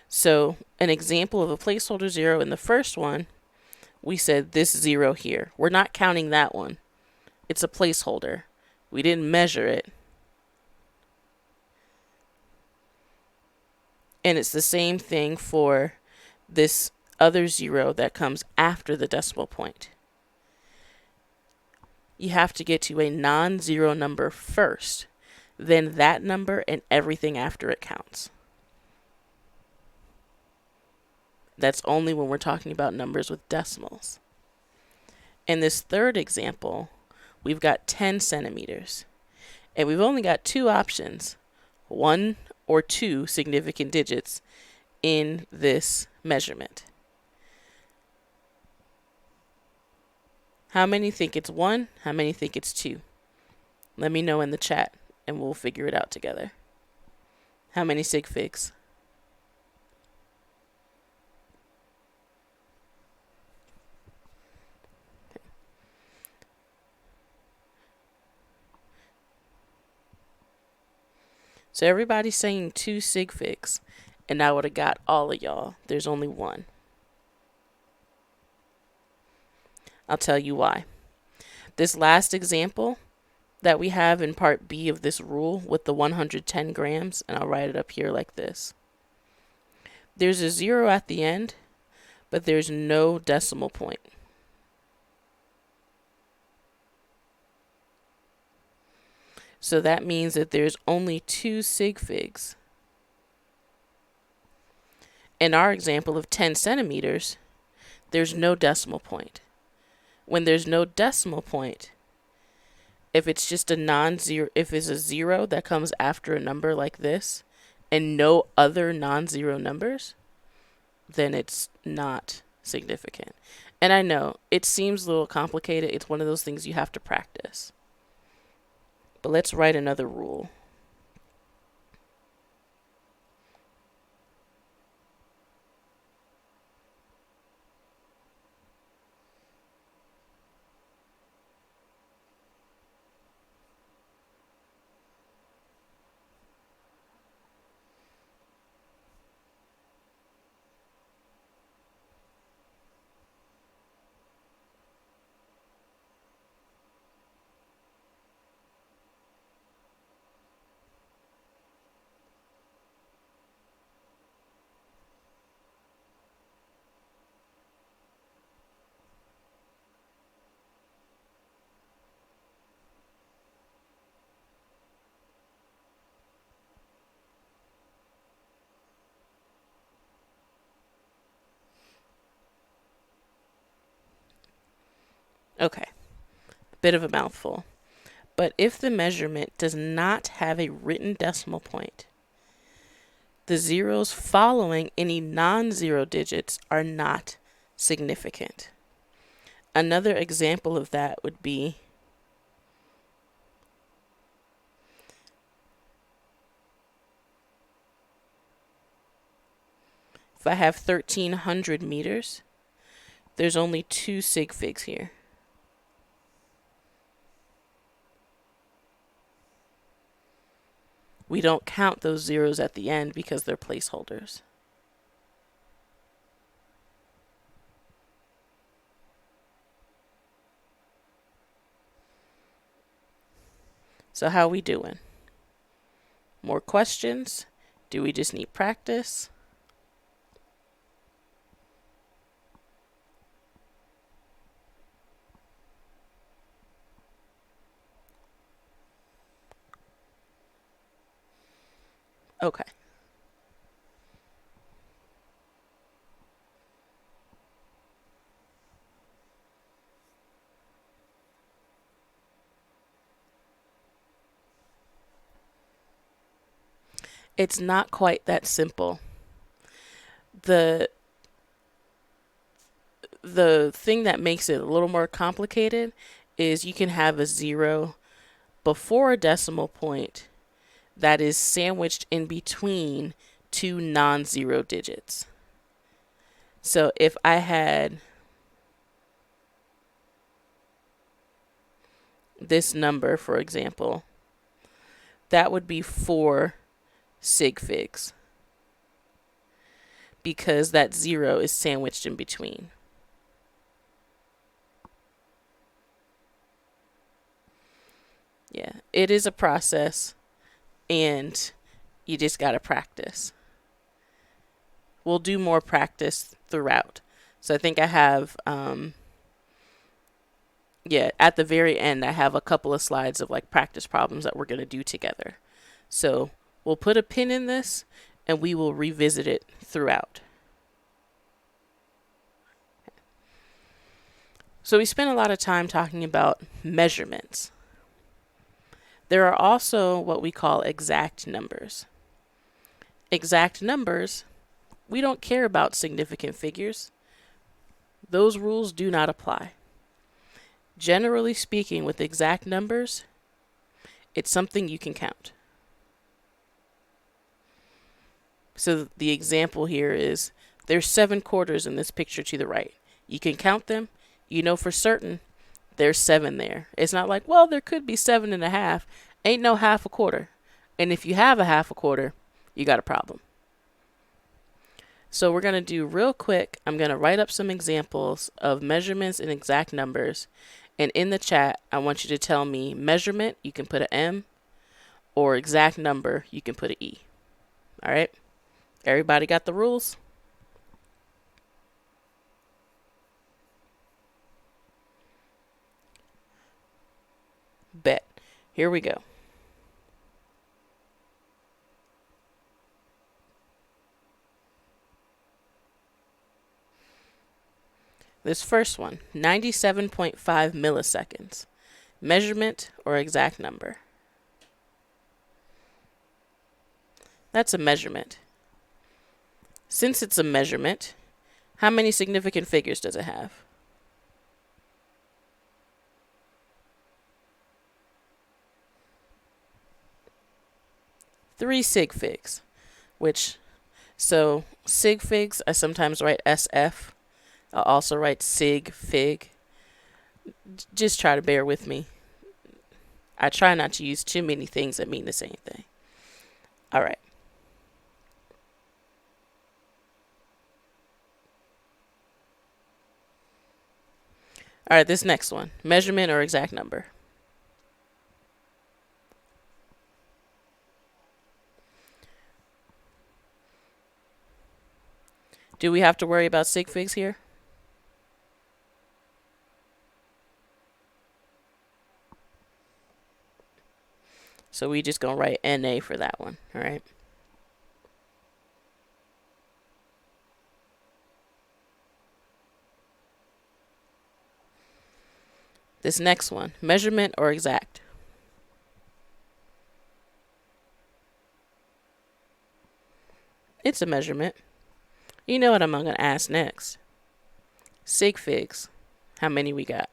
So an example of a placeholder zero in the first one, we said this zero here. We're not counting that one. It's a placeholder. We didn't measure it. And it's the same thing for this other zero that comes after the decimal point. You have to get to a non-zero number first. Then that number and everything after it counts. That's only when we're talking about numbers with decimals. In this third example, we've got 10 centimeters. And we've only got two options, 1 or 2 significant digits in this measurement. How many think it's 1? How many think it's 2? Let me know in the chat and we'll figure it out together. How many sig figs? So everybody's saying 2 sig figs, and I would have got all of y'all. There's only 1. I'll tell you why. This last example that we have in part B of this rule with the 110 grams, and I'll write it up here like this. There's a 0 at the end, but there's no decimal point. So that means that there's only 2 sig figs. In our example of 10 centimeters, there's no decimal point. When there's no decimal point, if it's just a non-zero, if it's a 0 that comes after a number like this and no other non-zero numbers, then it's not significant. And I know it seems a little complicated. It's one of those things you have to practice. But let's write another rule. Okay, bit of a mouthful. But if the measurement does not have a written decimal point, the zeros following any non-zero digits are not significant. Another example of that would be if I have 1,300 meters, there's only 2 sig figs here. We don't count those zeros at the end because they're placeholders. So how we doing? More questions? Do we just need practice? Okay. It's not quite that simple. The the thing that makes it a little more complicated is you can have a zero before a decimal point that is sandwiched in between two non-zero digits. So if I had this number, for example, that would be 4 sig figs because that zero is sandwiched in between. Yeah, it is a process and you just got to practice. We'll do more practice throughout. So I think I have, at the very end, I have a couple of slides of like practice problems that we're going to do together. So we'll put a pin in this and we will revisit it throughout. So we spent a lot of time talking about measurements. There are also what we call exact numbers. Exact numbers, we don't care about significant figures. Those rules do not apply. Generally speaking, with exact numbers, it's something you can count. So the example here is there's 7 quarters in this picture to the right. You can count them. You know for certain there's 7 there. It's not like, well, there could be 7.5. Ain't no half a quarter. And if you have a half a quarter, you got a problem. So we're going to do real quick. I'm going to write up some examples of measurements in exact numbers. And in the chat, I want you to tell me measurement, you can put an M, or exact number, you can put an E. All right? Everybody got the rules? Bet. Here we go. This first one, 97.5 milliseconds. Measurement or exact number? That's a measurement. Since it's a measurement, how many significant figures does it have? 3 sig figs, so sig figs, I sometimes write SF. I'll also write sig fig. Just try to bear with me. I try not to use too many things that mean the same thing. All right. All right, this next one, measurement or exact number? Do we have to worry about sig figs here? So we just gonna write NA for that one, all right? This next one, measurement or exact? It's a measurement. You know what I'm gonna ask next. Sig figs, how many we got?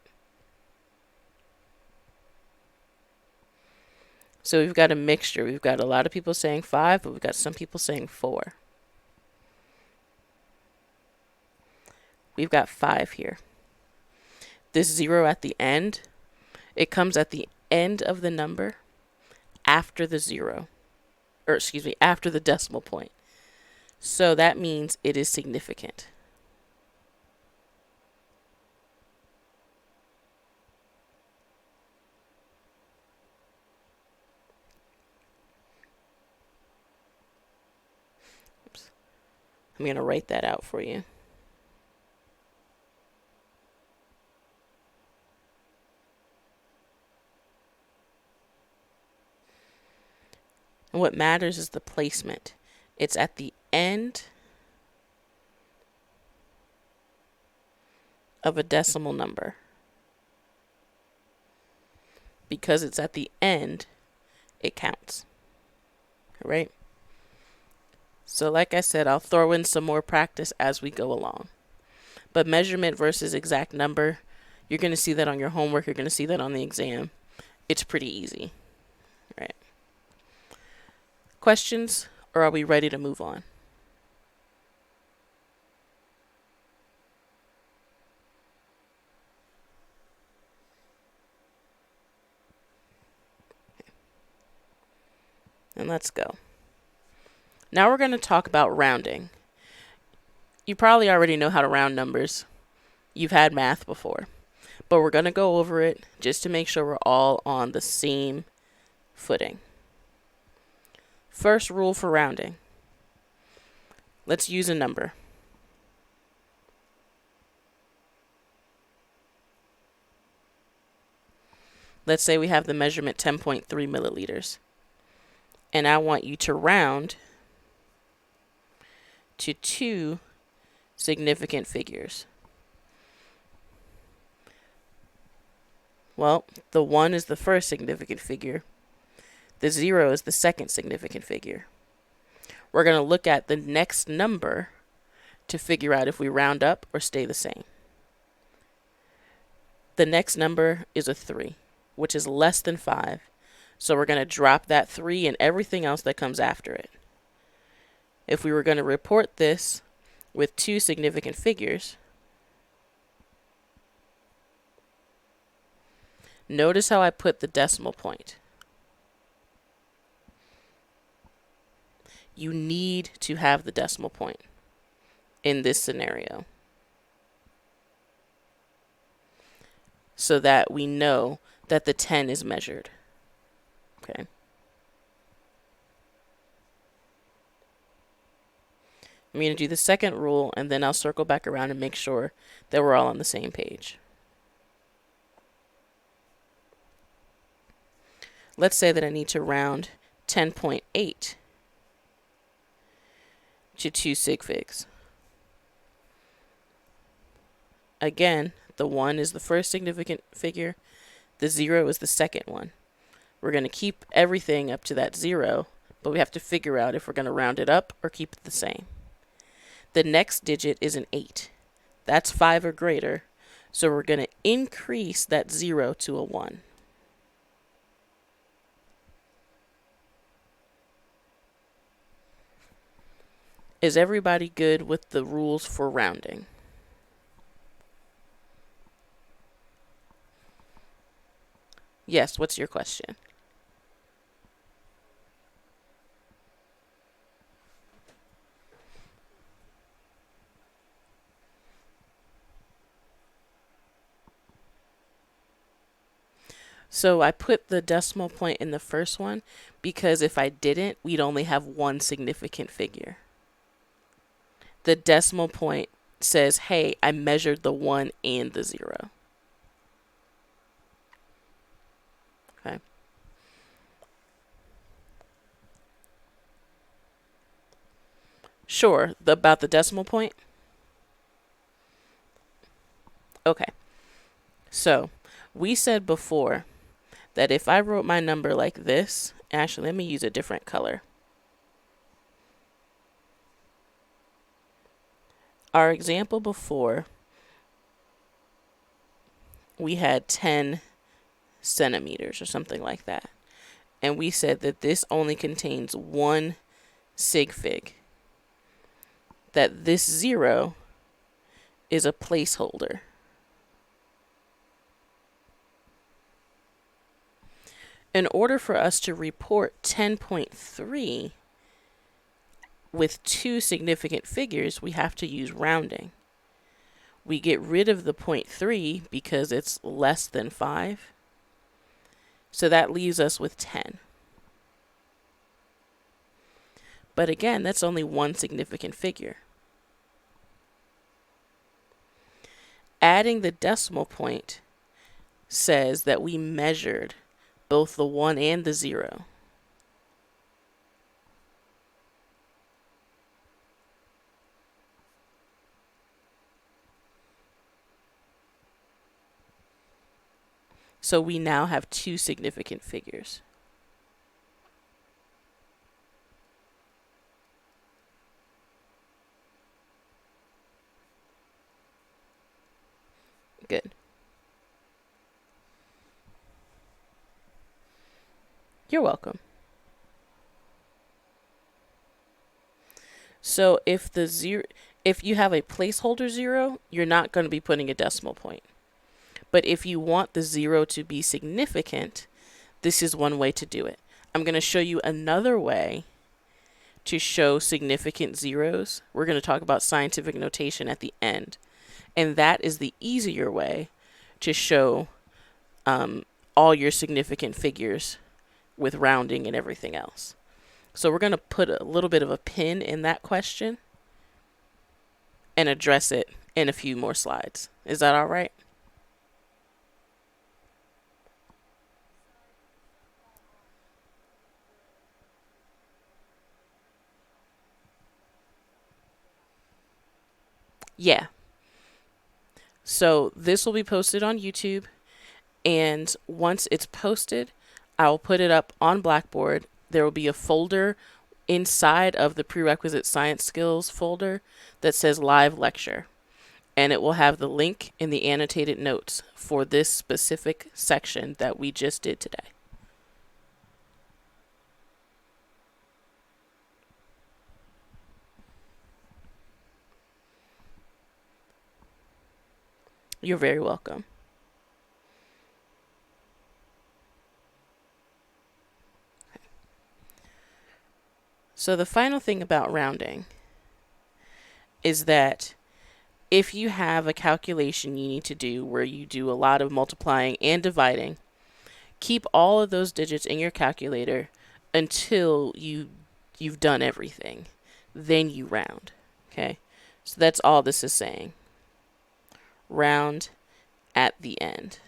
So we've got a mixture. We've got a lot of people saying 5, but we've got some people saying 4. We've got 5 here. This 0 at the end, it comes at the end of the number after the 0. Or excuse me, after the decimal point. So that means it is significant. I'm going to write that out for you. And what matters is the placement. It's at the end of a decimal number. Because it's at the end, it counts. Right? So like I said, I'll throw in some more practice as we go along. But measurement versus exact number, you're going to see that on your homework. You're going to see that on the exam. It's pretty easy. Right? Questions, or are we ready to move on? And let's go. Now we're going to talk about rounding. You probably already know how to round numbers. You've had math before. But we're going to go over it just to make sure we're all on the same footing. First rule for rounding. Let's use a number. Let's say we have the measurement 10.3 milliliters. And I want you to round to 2 significant figures. Well, the 1 is the first significant figure. The 0 is the second significant figure. We're going to look at the next number to figure out if we round up or stay the same. The next number is a 3, which is less than 5. So we're going to drop that 3 and everything else that comes after it. If we were going to report this with 2 significant figures, notice how I put the decimal point. You need to have the decimal point in this scenario so that we know that the 10 is measured. Okay. I'm going to do the second rule, and then I'll circle back around and make sure that we're all on the same page. Let's say that I need to round 10.8 to 2 sig figs. Again, the 1 is the first significant figure. The 0 is the second one. We're going to keep everything up to that 0, but we have to figure out if we're going to round it up or keep it the same. The next digit is an 8. That's 5 or greater, so we're going to increase that 0 to a 1. Is everybody good with the rules for rounding? Yes, what's your question? So I put the decimal point in the first one because if I didn't, we'd only have one significant figure. The decimal point says, hey, I measured the 1 and the 0. Okay. Sure, about the decimal point? Okay. So we said before that if I wrote my number like this, actually, let me use a different color. Our example before, we had 10 centimeters or something like that. And we said that this only contains 1 sig fig. That this 0 is a placeholder. In order for us to report 10.3 with 2 significant figures, we have to use rounding. We get rid of the 0.3 because it's less than 5. So that leaves us with 10. But again, that's only one significant figure. Adding the decimal point says that we measured both the 1 and the 0. So we now have two significant figures. Good. You're welcome. So if you have a placeholder 0, you're not going to be putting a decimal point. But if you want the 0 to be significant, this is one way to do it. I'm going to show you another way to show significant zeros. We're going to talk about scientific notation at the end. And that is the easier way to show all your significant figures with rounding and everything else. So we're going to put a little bit of a pin in that question and address it in a few more slides. Is that all right? Yeah. So this will be posted on YouTube, and once it's posted, I'll put it up on Blackboard. There will be a folder inside of the Prerequisite Science Skills folder that says live lecture, and it will have the link in the annotated notes for this specific section that we just did today. You're very welcome. So the final thing about rounding is that if you have a calculation you need to do where you do a lot of multiplying and dividing, keep all of those digits in your calculator until you've done everything. Then you round. Okay? So that's all this is saying. Round at the end.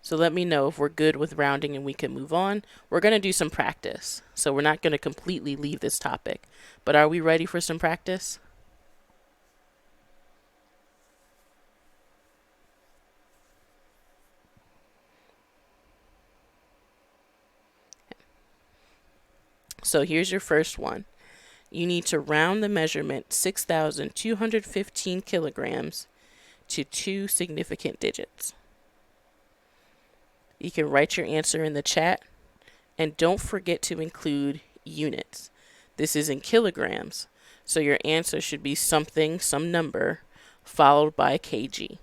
So let me know if we're good with rounding and we can move on. We're going to do some practice. So we're not going to completely leave this topic. But are we ready for some practice? So here's your first one. You need to round the measurement 6,215 kilograms to two significant digits. You can write your answer in the chat, and don't forget to include units. This is in kilograms, so your answer should be something, some number, followed by kg.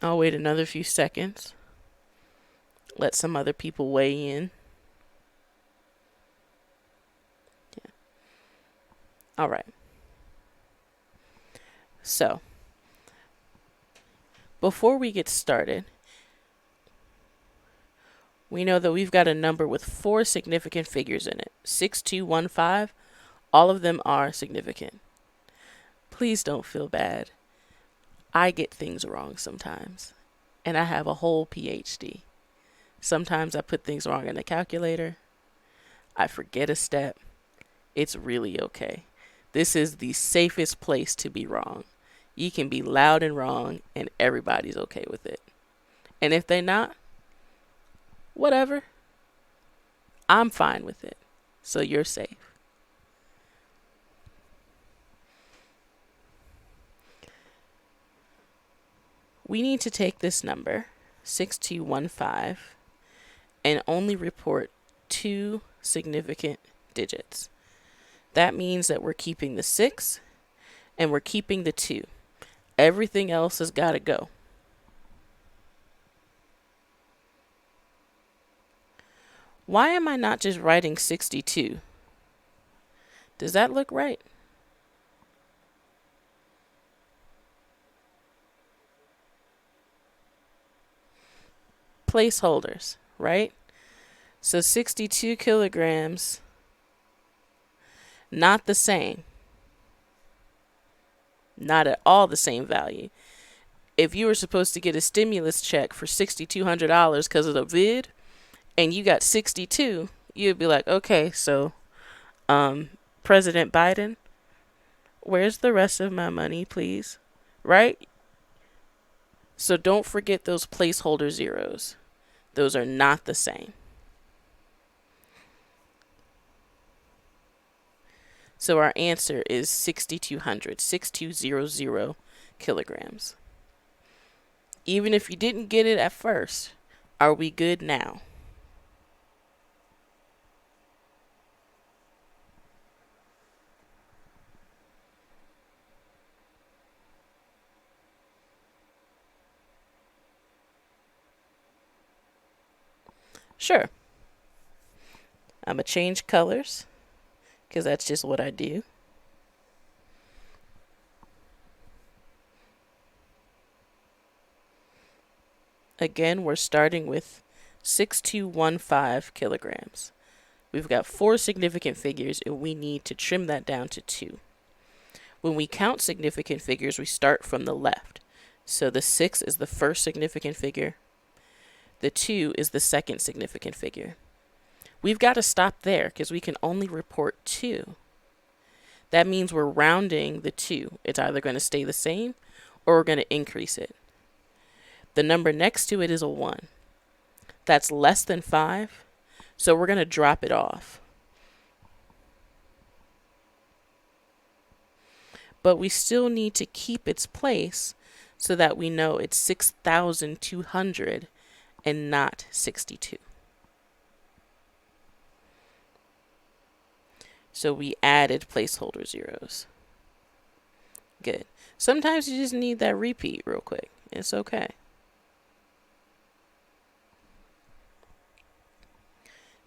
I'll wait another few seconds. Let some other people weigh in. Yeah. All right. So, before we get started, we know that we've got a number with 4 significant figures in it. 6215. All of them are significant. Please don't feel bad. I get things wrong sometimes, and I have a whole PhD. Sometimes I put things wrong in the calculator. I forget a step. It's really okay. This is the safest place to be wrong. You can be loud and wrong, and everybody's okay with it. And if they're not, whatever. I'm fine with it. So you're safe. We need to take this number, 6215, and only report 2 significant digits. That means that we're keeping the 6 and we're keeping the 2. Everything else has got to go. Why am I not just writing 62? Does that look right? Placeholders, right? So 62 kilograms, not the same. Not at all the same value. If you were supposed to get a stimulus check for $6,200 because of the vid, and you got 62, you'd be like, okay, so President Biden, where's the rest of my money, please? Right? So don't forget those placeholder zeros. Those are not the same. So our answer is 6,200, 6,200 kilograms. Even if you didn't get it at first, are we good now? Sure. I'm going to change colors because that's just what I do. Again, we're starting with 6,215 kilograms. We've got 4 significant figures and we need to trim that down to 2. When we count significant figures, we start from the left. So the 6 is the first significant figure. The 2 is the second significant figure. We've got to stop there because we can only report 2. That means we're rounding the 2. It's either going to stay the same or we're going to increase it. The number next to it is a 1. That's less than 5, so we're going to drop it off. But we still need to keep its place so that we know it's 6,200 and not 62. So we added placeholder zeros. Good. Sometimes you just need that repeat real quick. It's okay.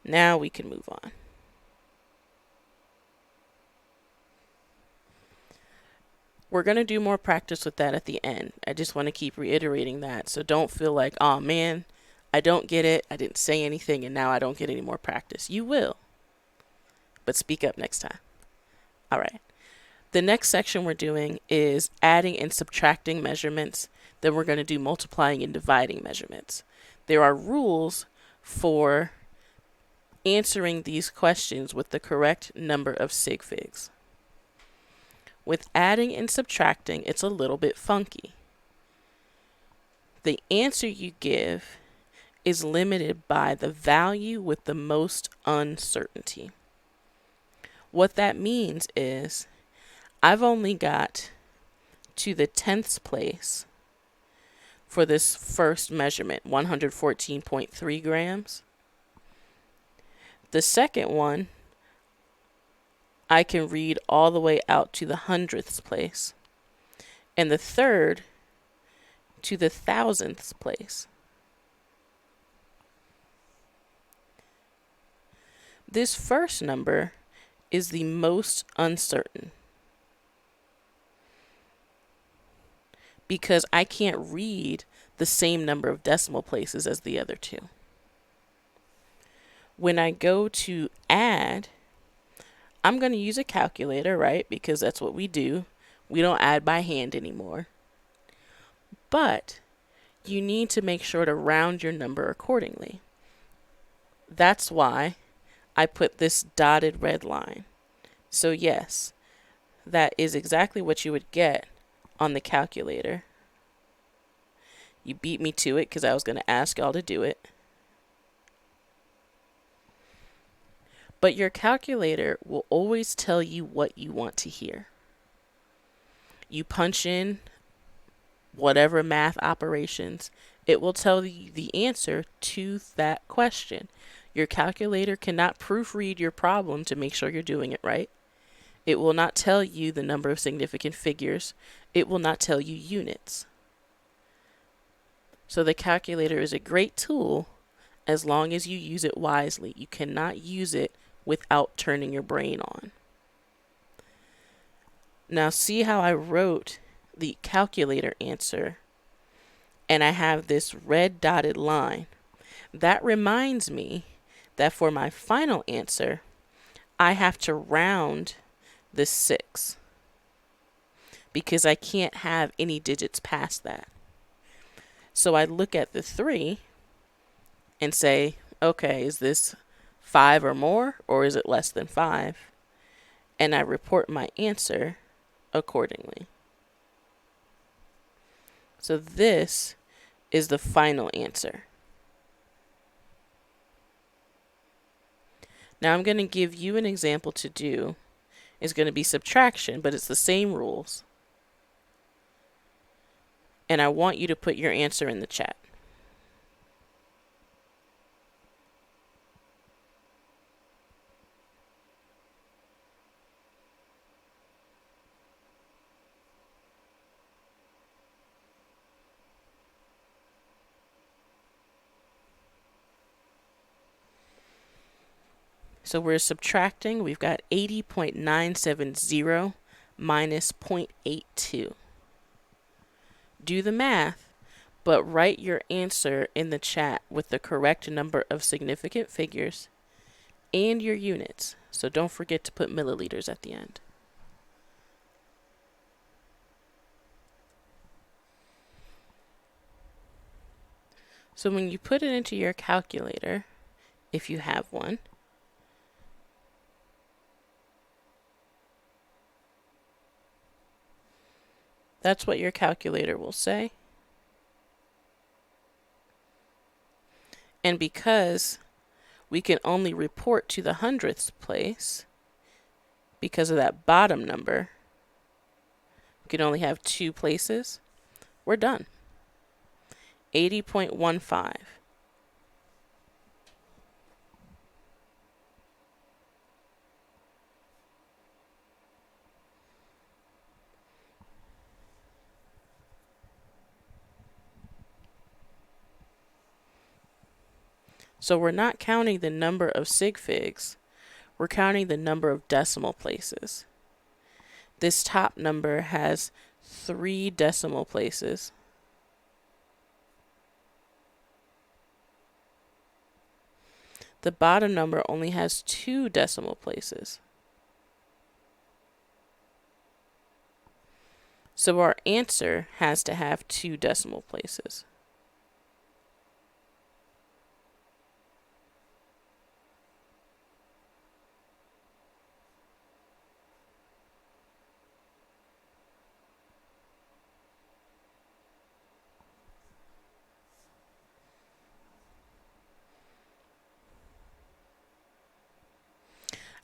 Now we can move on. We're going to do more practice with that at the end. I just want to keep reiterating that. So don't feel like, oh man, I don't get it. I didn't say anything and now I don't get any more practice. You will. But speak up next time. All right. The next section we're doing is adding and subtracting measurements. Then we're going to do multiplying and dividing measurements. There are rules for answering these questions with the correct number of sig figs. With adding and subtracting, it's a little bit funky. The answer you give is limited by the value with the most uncertainty. What that means is I've only got to the 10th place for this first measurement, 114.3 grams. The second one, I can read all the way out to the 100th place. And the third to the 1,000th place. This first number is the most uncertain because I can't read the same number of decimal places as the other two. When I go to add, I'm going to use a calculator, right? Because that's what we do. We don't add by hand anymore. But you need to make sure to round your number accordingly. That's why I put this dotted red line. So yes, that is exactly what you would get on the calculator. You beat me to it because I was going to ask y'all to do it. But your calculator will always tell you what you want to hear. You punch in whatever math operations, it will tell you the answer to that question. Your calculator cannot proofread your problem to make sure you're doing it right. It will not tell you the number of significant figures. It will not tell you units. So the calculator is a great tool as long as you use it wisely. You cannot use it without turning your brain on. Now see how I wrote the calculator answer and I have this red dotted line. That reminds me that for my final answer, I have to round the 6 because I can't have any digits past that. So I look at the 3 and say, okay, is this 5 or more, or is it less than 5? And I report my answer accordingly. So this is the final answer. Now I'm going to give you an example to do. It's going to be subtraction, but it's the same rules. And I want you to put your answer in the chat. So we're subtracting. We've got 80.970 minus 0.82. Do the math, but write your answer in the chat with the correct number of significant figures and your units. So don't forget to put milliliters at the end. So when you put it into your calculator, if you have one, that's what your calculator will say. And because we can only report to the hundredths place, because of that bottom number, we can only have 2 places, we're done. 80.15. So we're not counting the number of sig figs, we're counting the number of decimal places. This top number has 3 decimal places. The bottom number only has 2 decimal places. So our answer has to have 2 decimal places.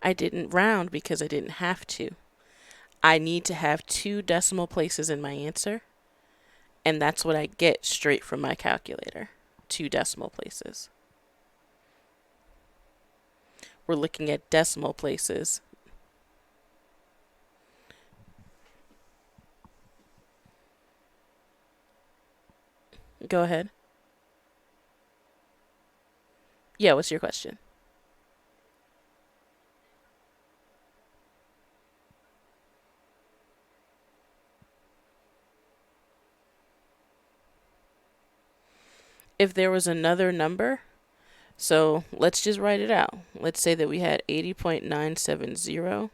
I didn't round because I didn't have to. I need to have 2 decimal places in my answer, and that's what I get straight from my calculator, 2 decimal places. We're looking at decimal places. Go ahead. Yeah, what's your question? If there was another number, so let's just write it out. Let's say that we had 80.970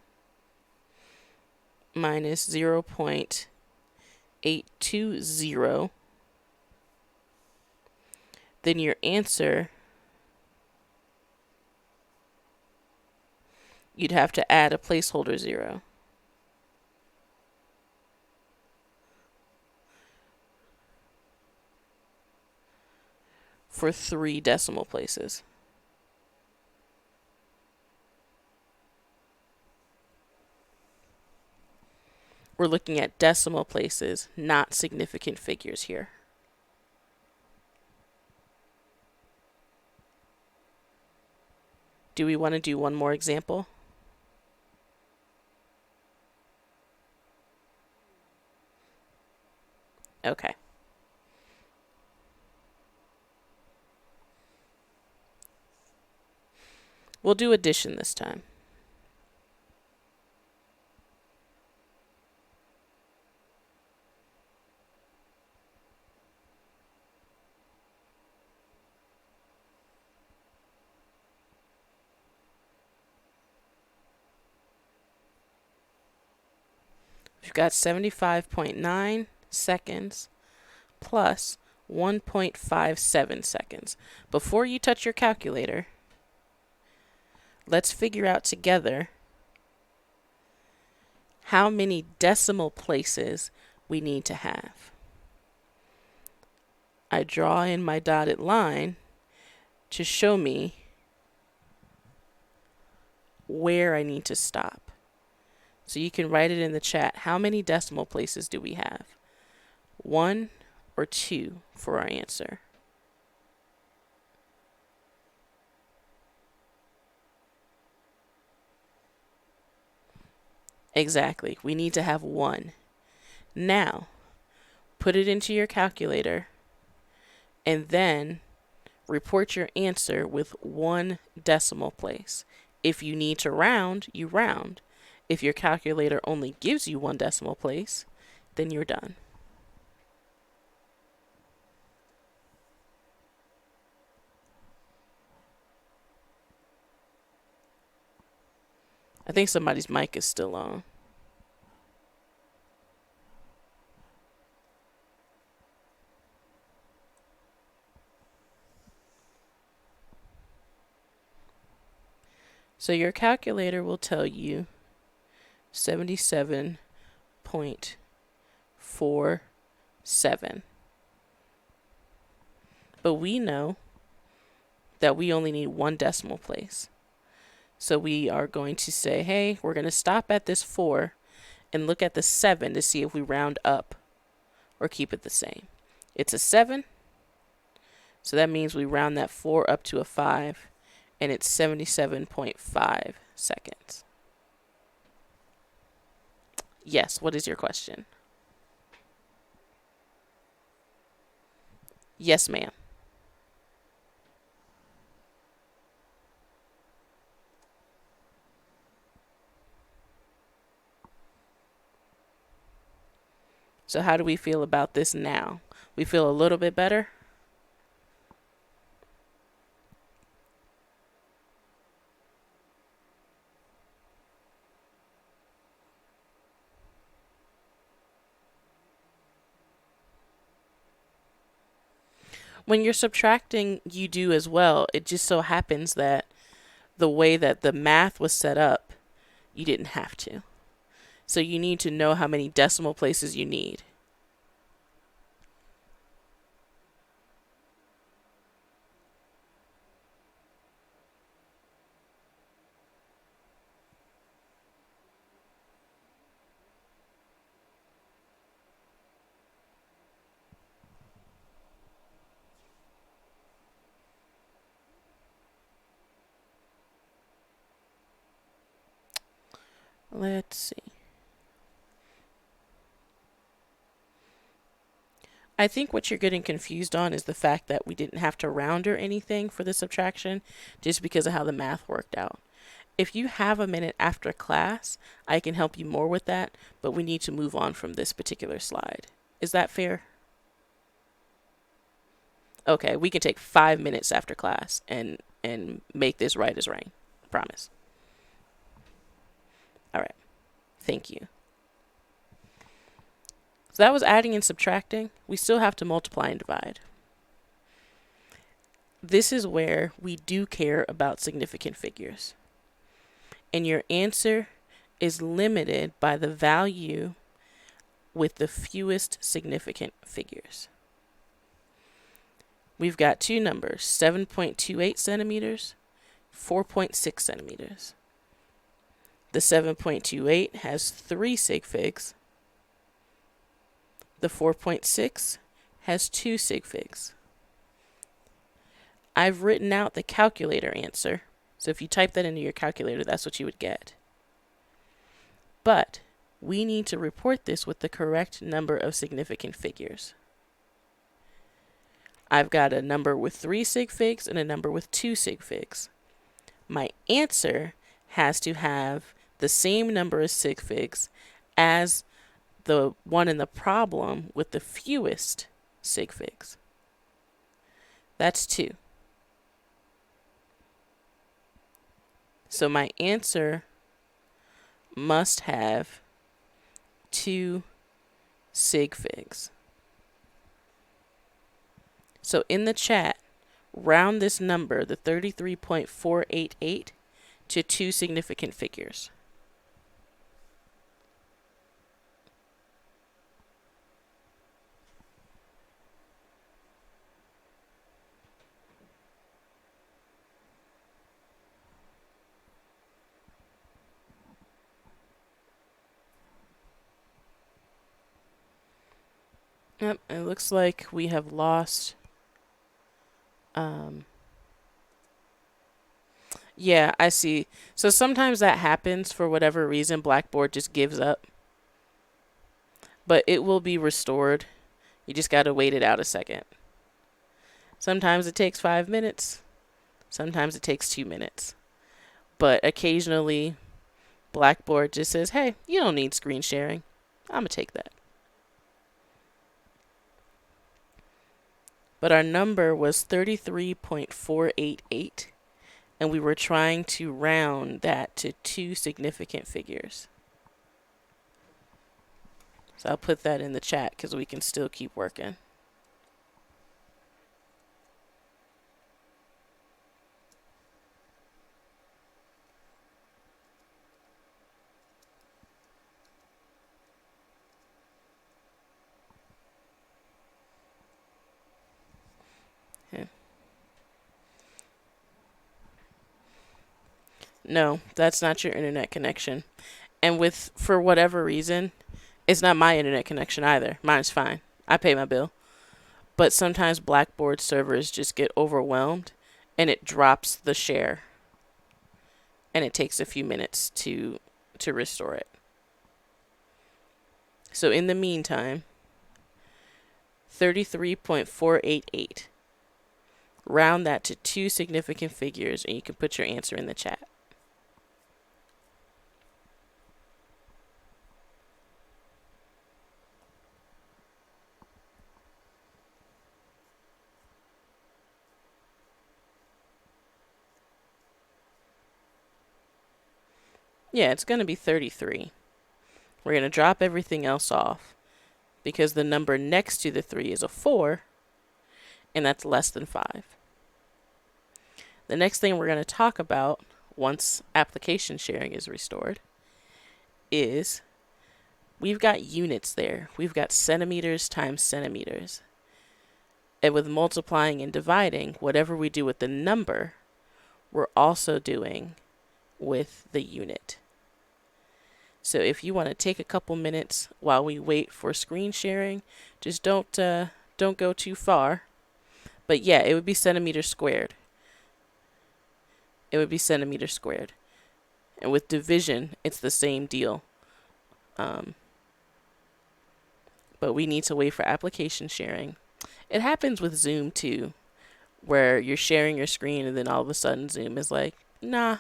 minus 0.820. Then your answer, you'd have to add a placeholder 0. For 3 decimal places. We're looking at decimal places, not significant figures here. Do we want to do one more example? Okay. We'll do addition this time. We've got 75.9 seconds plus 1.57 seconds. Before you touch your calculator, let's figure out together how many decimal places we need to have. I draw in my dotted line to show me where I need to stop. So you can write it in the chat. How many decimal places do we have? 1 or 2 for our answer? Exactly. We need to have 1. Now, put it into your calculator and then report your answer with 1 decimal place. If you need to round, you round. If your calculator only gives you 1 decimal place, then you're done. I think somebody's mic is still on. So your calculator will tell you 77.47. But we know that we only need 1 decimal place. So we are going to say, hey, we're going to stop at this 4 and look at the 7 to see if we round up or keep it the same. It's a 7, so that means we round that 4 up to a 5, and it's 77.5 seconds. Yes, what is your question? Yes, ma'am. So how do we feel about this now? We feel a little bit better? When you're subtracting, you do as well. It just so happens that the way that the math was set up, you didn't have to. So you need to know how many decimal places you need. Let's see. I think what you're getting confused on is the fact that we didn't have to round or anything for the subtraction just because of how the math worked out. If you have a minute after class, I can help you more with that, but we need to move on from this particular slide. Is that fair? Okay, we can take 5 minutes after class and make this right as rain. Promise. All right. Thank you. So that was adding and subtracting. We still have to multiply and divide. This is where we do care about significant figures. And your answer is limited by the value with the fewest significant figures. We've got 2 numbers, 7.28 centimeters, 4.6 centimeters. The 7.28 has 3 sig figs. The 4.6 has 2 sig figs. I've written out the calculator answer, so if you type that into your calculator, that's what you would get. But we need to report this with the correct number of significant figures. I've got a number with 3 sig figs and a number with 2 sig figs. My answer has to have the same number of sig figs as the one in the problem with the fewest sig figs. That's 2. So my answer must have 2 sig figs. So in the chat, round this number, the 33.488, to 2 significant figures. Yep, it looks like we have lost. Yeah, I see. So sometimes that happens for whatever reason. Blackboard just gives up. But it will be restored. You just got to wait it out a second. Sometimes it takes 5 minutes. Sometimes it takes 2 minutes. But occasionally, Blackboard just says, hey, you don't need screen sharing. I'm going to take that. But our number was 33.488. And we were trying to round that to 2 significant figures. So I'll put that in the chat because we can still keep working. Okay. No, that's not your internet connection. And for whatever reason, it's not my internet connection either. Mine's fine. I pay my bill. But sometimes Blackboard servers just get overwhelmed and it drops the share. And it takes a few minutes to restore it. So in the meantime, 33.488. Round that to 2 significant figures and you can put your answer in the chat. Yeah, it's going to be 33. We're going to drop everything else off because the number next to the 3 is a 4, and that's less than 5. The next thing we're going to talk about once application sharing is restored is we've got units there. We've got centimeters times centimeters. And with multiplying and dividing, whatever we do with the number, we're also doing with the unit. So if you want to take a couple minutes while we wait for screen sharing, just don't go too far. But yeah, it would be centimeters squared. It would be centimeters squared. And with division, it's the same deal. But we need to wait for application sharing. It happens with Zoom too, where you're sharing your screen and then all of a sudden Zoom is like, nah,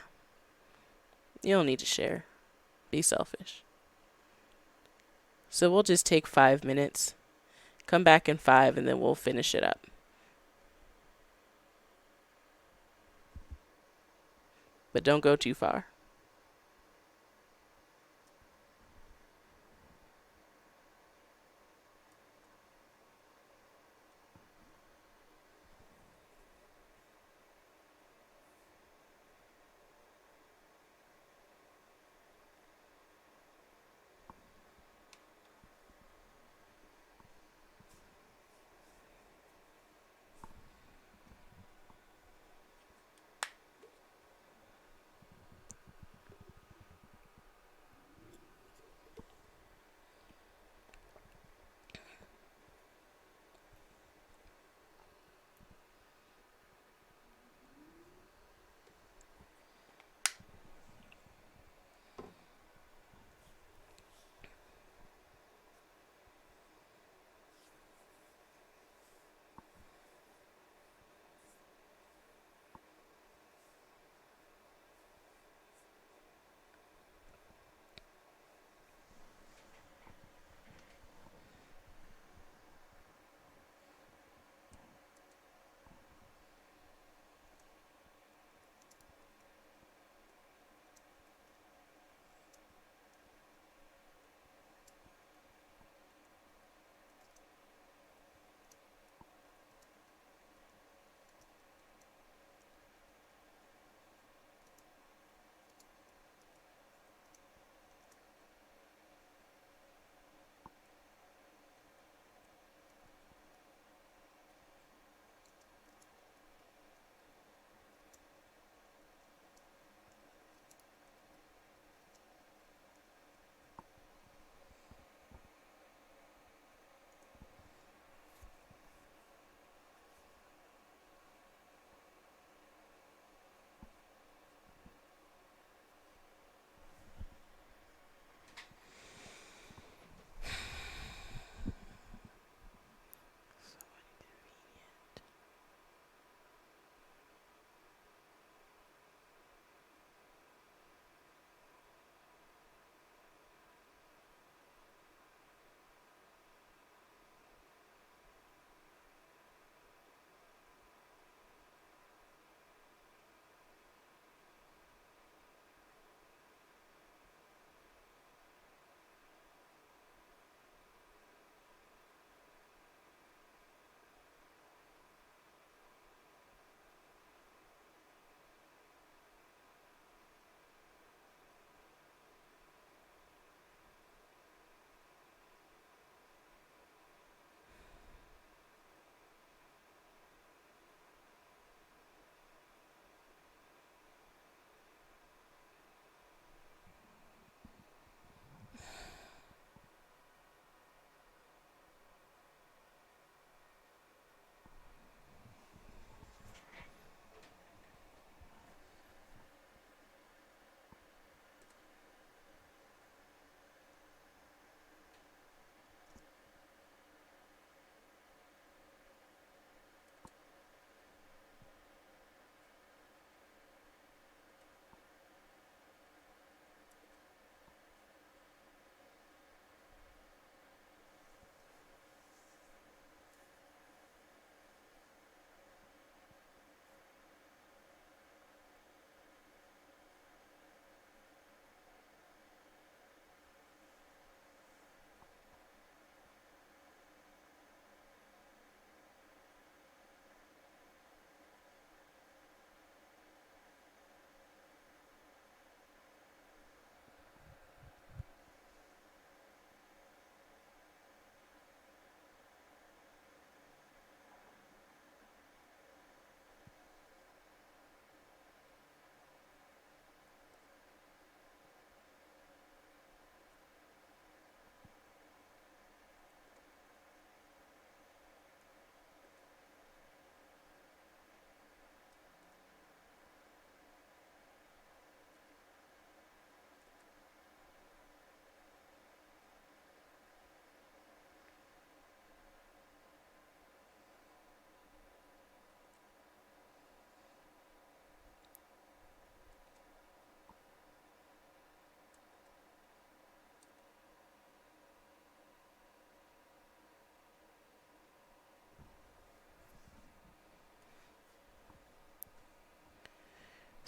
you don't need to share. Be selfish. So we'll just take 5 minutes, come back in 5, and then we'll finish it up. But don't go too far.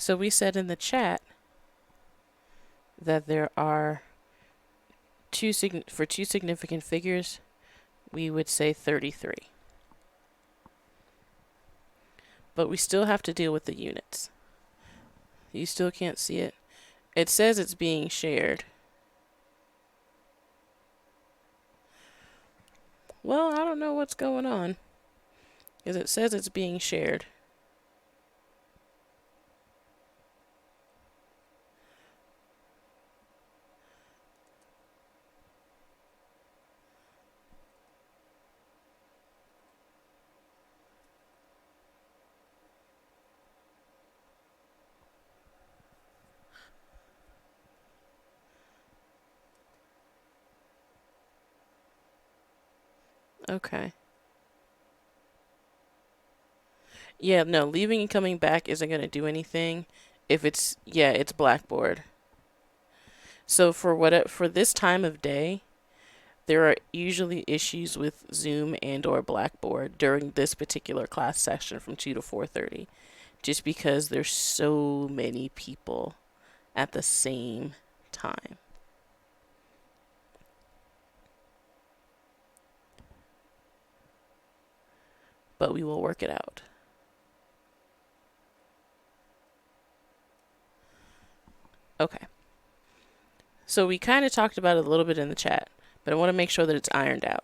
So we said in the chat that there are for two significant figures, we would say 33. But we still have to deal with the units. You still can't see it. It says it's being shared. Well, I don't know what's going on, because it says it's being shared. Okay. Yeah, no, leaving and coming back isn't going to do anything. If it's, yeah, it's Blackboard. So for this time of day, there are usually issues with Zoom and or Blackboard during this particular class session from 2 to 4:30, just because there's so many people at the same time. But we will work it out. Okay. So we kind of talked about it a little bit in the chat, but I want to make sure that it's ironed out.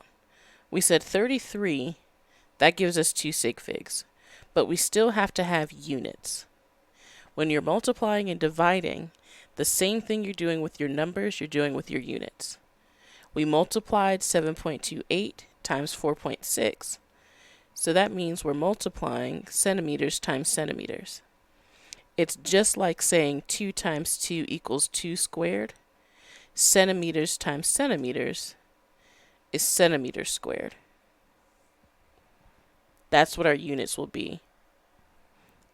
We said 33, that gives us 2 sig figs, but we still have to have units. When you're multiplying and dividing, the same thing you're doing with your numbers, you're doing with your units. We multiplied 7.28 times 4.6. So that means we're multiplying centimeters times centimeters. It's just like saying 2 times 2 equals 2 squared. Centimeters times centimeters is centimeters squared. That's what our units will be.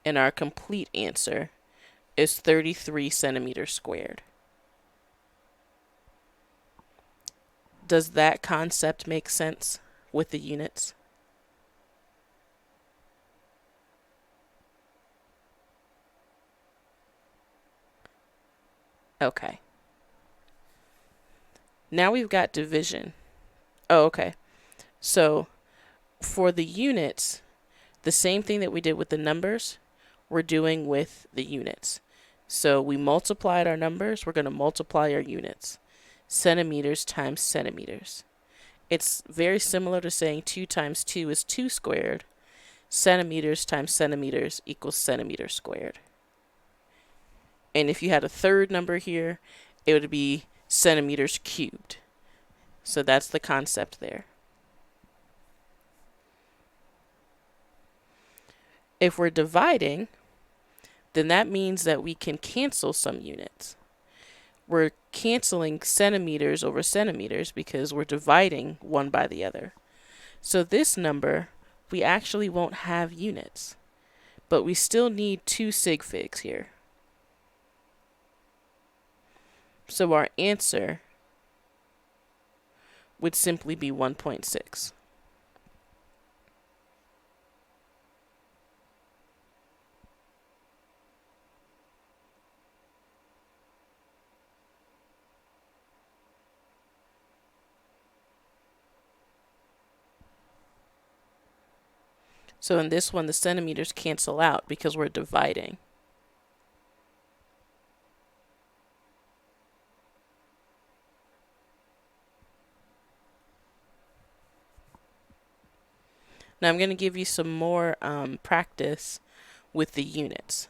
And our complete answer is 33 centimeters squared. Does that concept make sense with the units? Okay. Now we've got division. Oh, okay. So for the units, the same thing that we did with the numbers, we're doing with the units. So we multiplied our numbers, we're going to multiply our units. Centimeters times centimeters. It's very similar to saying 2 times 2 is 2 squared. Centimeters times centimeters equals centimeters squared. And if you had a third number here, it would be centimeters cubed. So that's the concept there. If we're dividing, then that means that we can cancel some units. We're canceling centimeters over centimeters because we're dividing one by the other. So this number, we actually won't have units, but we still need 2 sig figs here. So our answer would simply be 1.6. So in this one, the centimeters cancel out because we're dividing. Now I'm going to give you some more practice with the units.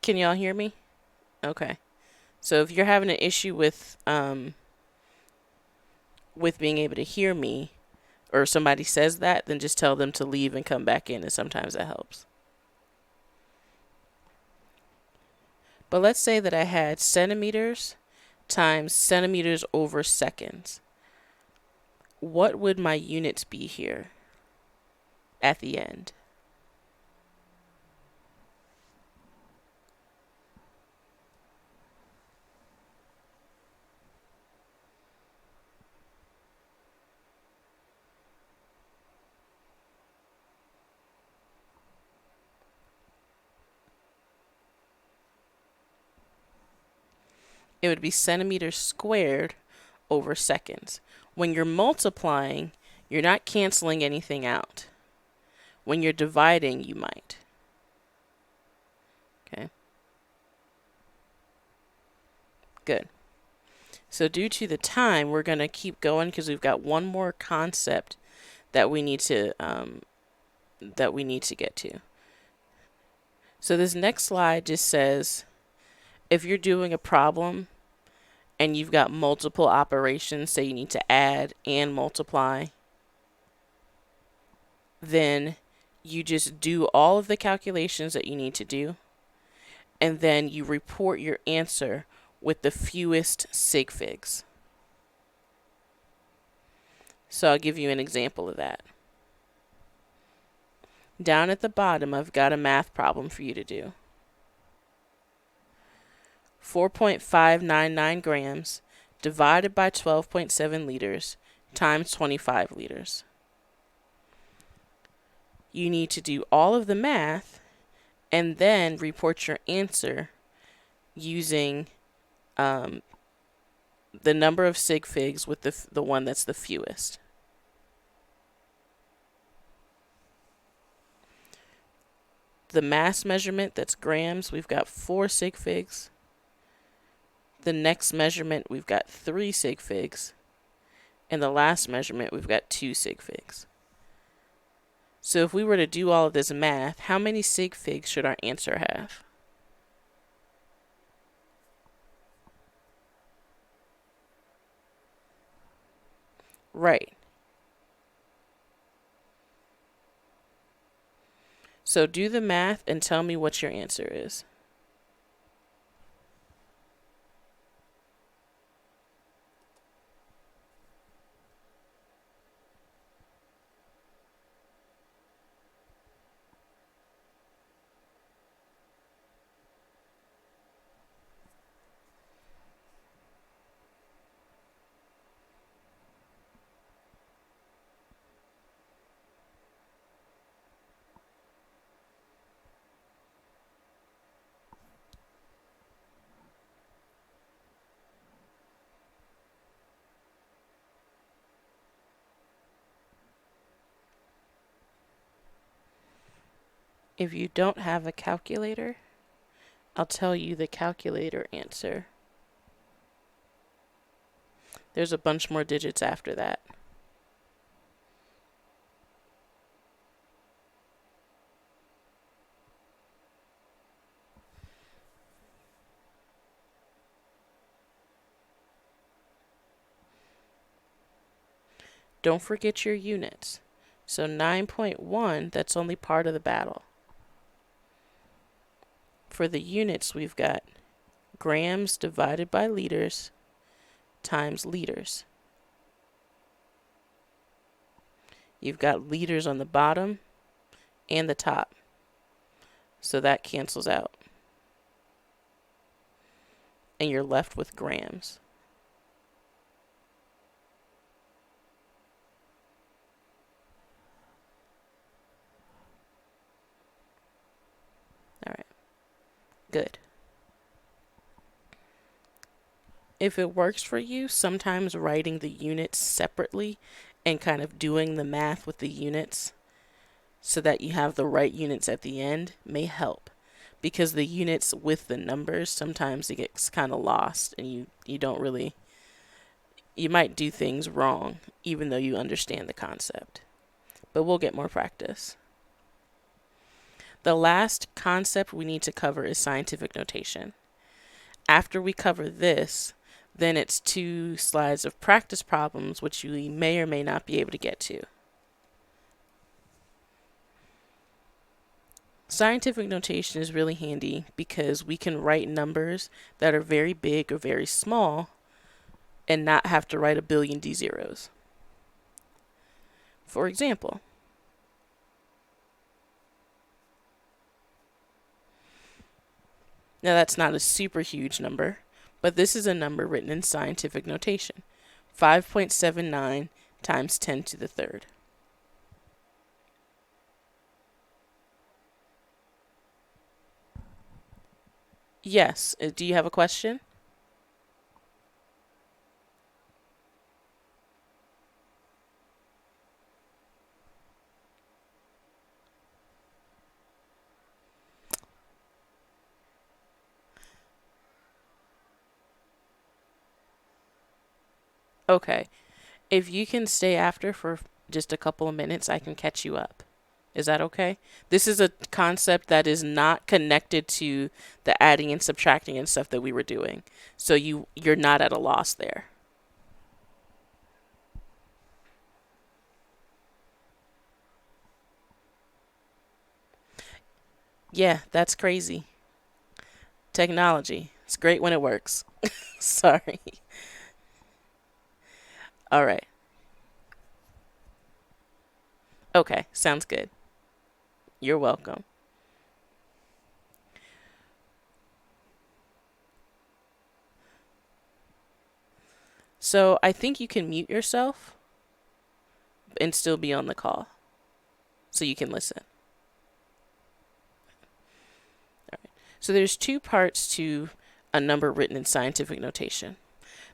Can y'all hear me? Okay. So if you're having an issue with being able to hear me, or somebody says that, then just tell them to leave and come back in, and sometimes that helps. But let's say that I had centimeters times centimeters over seconds. What would my units be here at the end? it would be centimeters squared over seconds. When you're multiplying, you're not canceling anything out. When you're dividing, you might. Okay. Good. So due to the time, we're going to keep going because we've got one more concept that we need to get to. So this next slide just says, if you're doing a problem and you've got multiple operations, say you need to add and multiply, then you just do all of the calculations that you need to do, and then you report your answer with the fewest sig figs. So I'll give you an example of that. Down at the bottom, I've got a math problem for you to do. 4.599 grams divided by 12.7 liters times 25 liters. You need to do all of the math and then report your answer using the number of sig figs with the one that's the fewest. The mass measurement, that's grams, we've got 4 sig figs. The next measurement, we've got 3 sig figs. And the last measurement, we've got 2 sig figs. So if we were to do all of this math, how many sig figs should our answer have? Right. So do the math and tell me what your answer is. If you don't have a calculator, I'll tell you the calculator answer. There's a bunch more digits after that. Don't forget your units. So 9.1, that's only part of the battle. For the units, we've got grams divided by liters times liters. You've got liters on the bottom and the top, so that cancels out. And you're left with grams. All right, good. If it works for you, sometimes writing the units separately and kind of doing the math with the units so that you have the right units at the end may help. Because the units with the numbers, sometimes it gets kind of lost and you don't really, you might do things wrong even though you understand the concept. But we'll get more practice. The last concept we need to cover is scientific notation. After we cover this, then it's 2 slides of practice problems, which you may or may not be able to get to. Scientific notation is really handy because we can write numbers that are very big or very small and not have to write a billion D zeros. For example, now that's not a super huge number, but this is a number written in scientific notation. 5.79 times 10 to the third. Yes, do you have a question? Okay. If you can stay after for just a couple of minutes, I can catch you up. Is that okay? This is a concept that is not connected to the adding and subtracting and stuff that we were doing. So you're not at a loss there. Yeah, that's crazy. Technology. It's great when it works. Sorry. All right. Okay, sounds good. You're welcome. So I think you can mute yourself and still be on the call so you can listen. So there's two parts to a number written in scientific notation.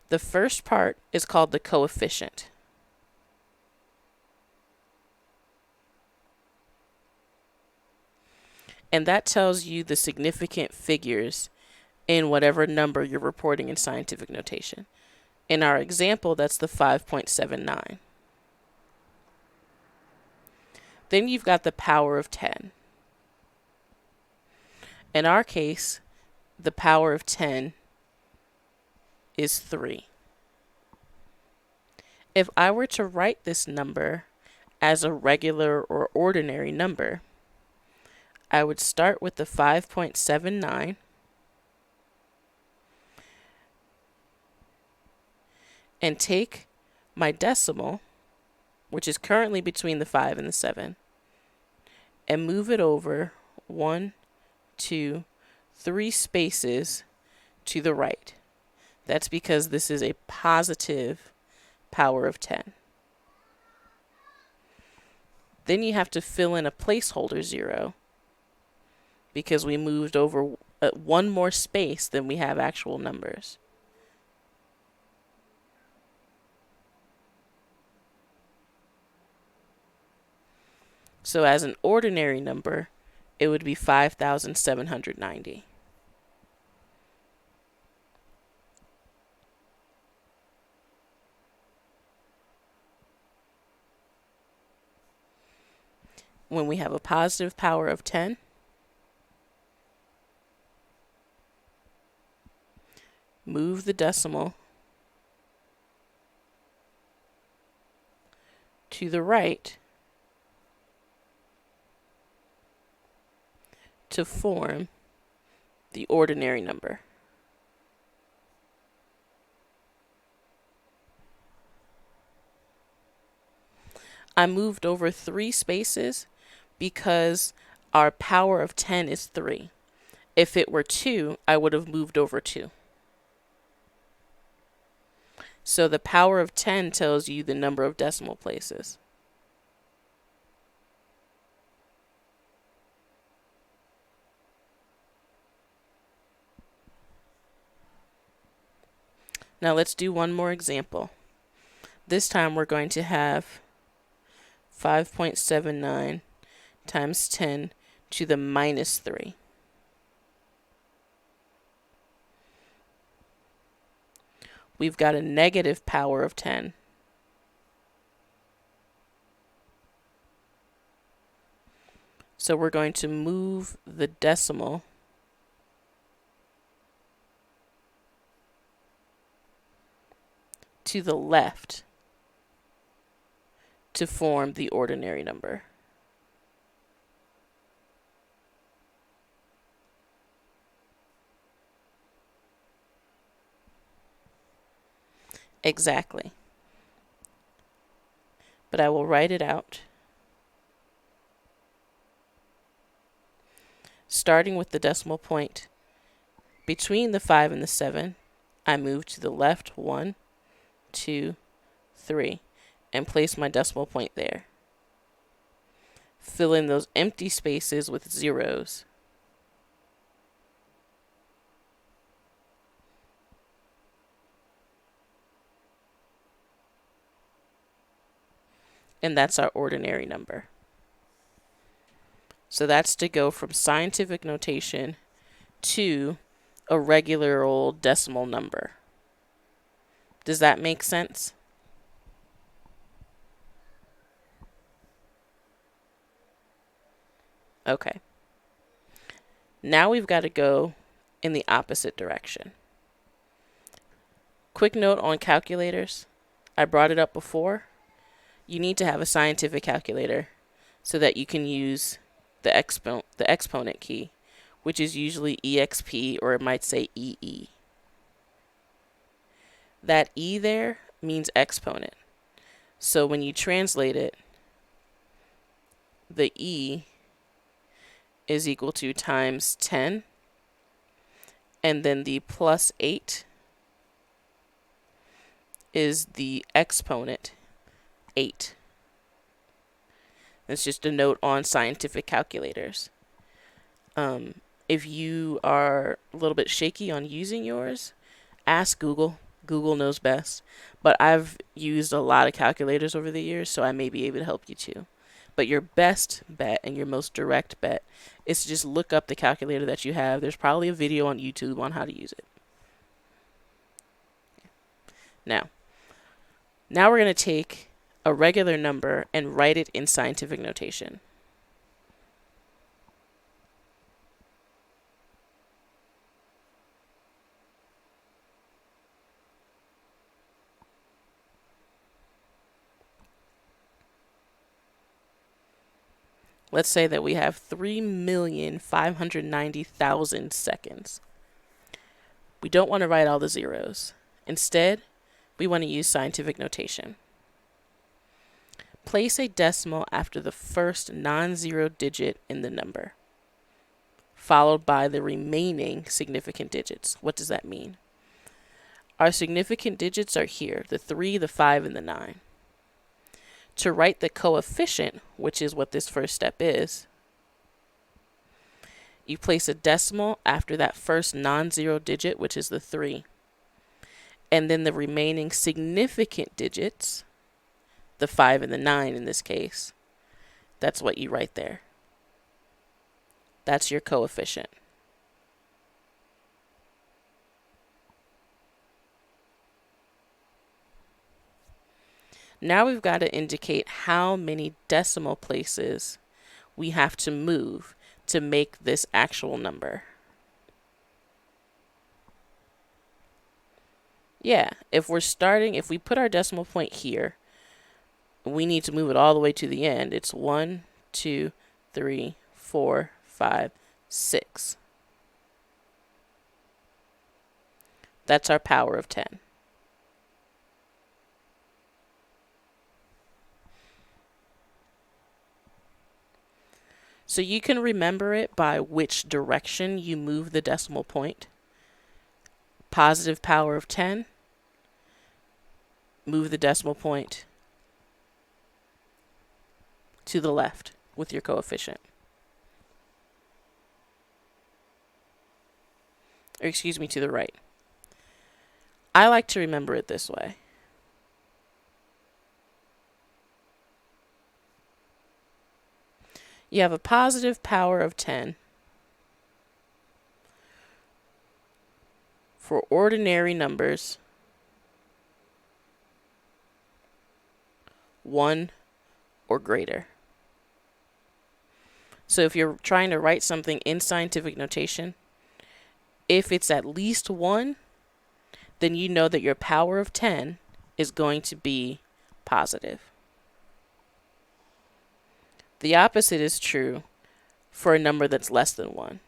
The first part is called the coefficient. And that tells you the significant figures in whatever number you're reporting in scientific notation. In our example, that's the 5.79. Then you've got the power of 10. In our case, the power of 10 is 3. If I were to write this number as a regular or ordinary number, I would start with the 5.79 and take my decimal, which is currently between the 5 and the 7, and move it over 1, 2, 3 spaces to the right. That's because this is a positive power of 10. Then you have to fill in a placeholder 0 because we moved over one more space than we have actual numbers. So as an ordinary number, it would be 5,790. When we have a positive power of 10, move the decimal to the right to form the ordinary number. I moved over 3 spaces because our power of 10 is 3. If it were 2, I would have moved over 2. So the power of 10 tells you the number of decimal places. Now let's do one more example. This time we're going to have 5.79 times 10 to the minus 3. We've got a negative power of 10. So we're going to move the decimal to the left to form the ordinary number. Exactly. But I will write it out. Starting with the decimal point between the 5 and the 7, I move to the left 1, 2, 3, and place my decimal point there. Fill in those empty spaces with zeros. And that's our ordinary number. So that's to go from scientific notation to a regular old decimal number. Does that make sense? Okay. Now we've got to go in the opposite direction. Quick note on calculators. I brought it up before. You need to have a scientific calculator so that you can use the exponent key, which is usually EXP, or it might say EE. That E there means exponent. So when you translate it, the E is equal to times 10, and then the plus 8 is the exponent 8. That's just a note on scientific calculators. If you are a little bit shaky on using yours, ask Google. Google knows best. But I've used a lot of calculators over the years, so I may be able to help you too. But your best bet and your most direct bet is to just look up the calculator that you have. There's probably a video on YouTube on how to use it. Now we're going to take a regular number and write it in scientific notation. Let's say that we have 3,590,000 seconds. We don't want to write all the zeros. Instead, we want to use scientific notation. Place a decimal after the first non-zero digit in the number, followed by the remaining significant digits. What does that mean? Our significant digits are here, the 3, the 5, and the 9. To write the coefficient, which is what this first step is, you place a decimal after that first non-zero digit, which is the 3, and then the remaining significant digits, the 5 and the 9 in this case, that's what you write there. That's your coefficient. Now we've got to indicate how many decimal places we have to move to make this actual number. Yeah, if we put our decimal point here, we need to move it all the way to the end. It's 1, 2, 3, 4, 5, 6. That's our power of 10. So you can remember it by which direction you move the decimal point. Positive power of 10, move the decimal point to the left with your coefficient. Or excuse me, to the right. I like to remember it this way. You have a positive power of 10 for ordinary numbers 1 or greater. So if you're trying to write something in scientific notation, if it's at least 1, then you know that your power of 10 is going to be positive. The opposite is true for a number that's less than 1.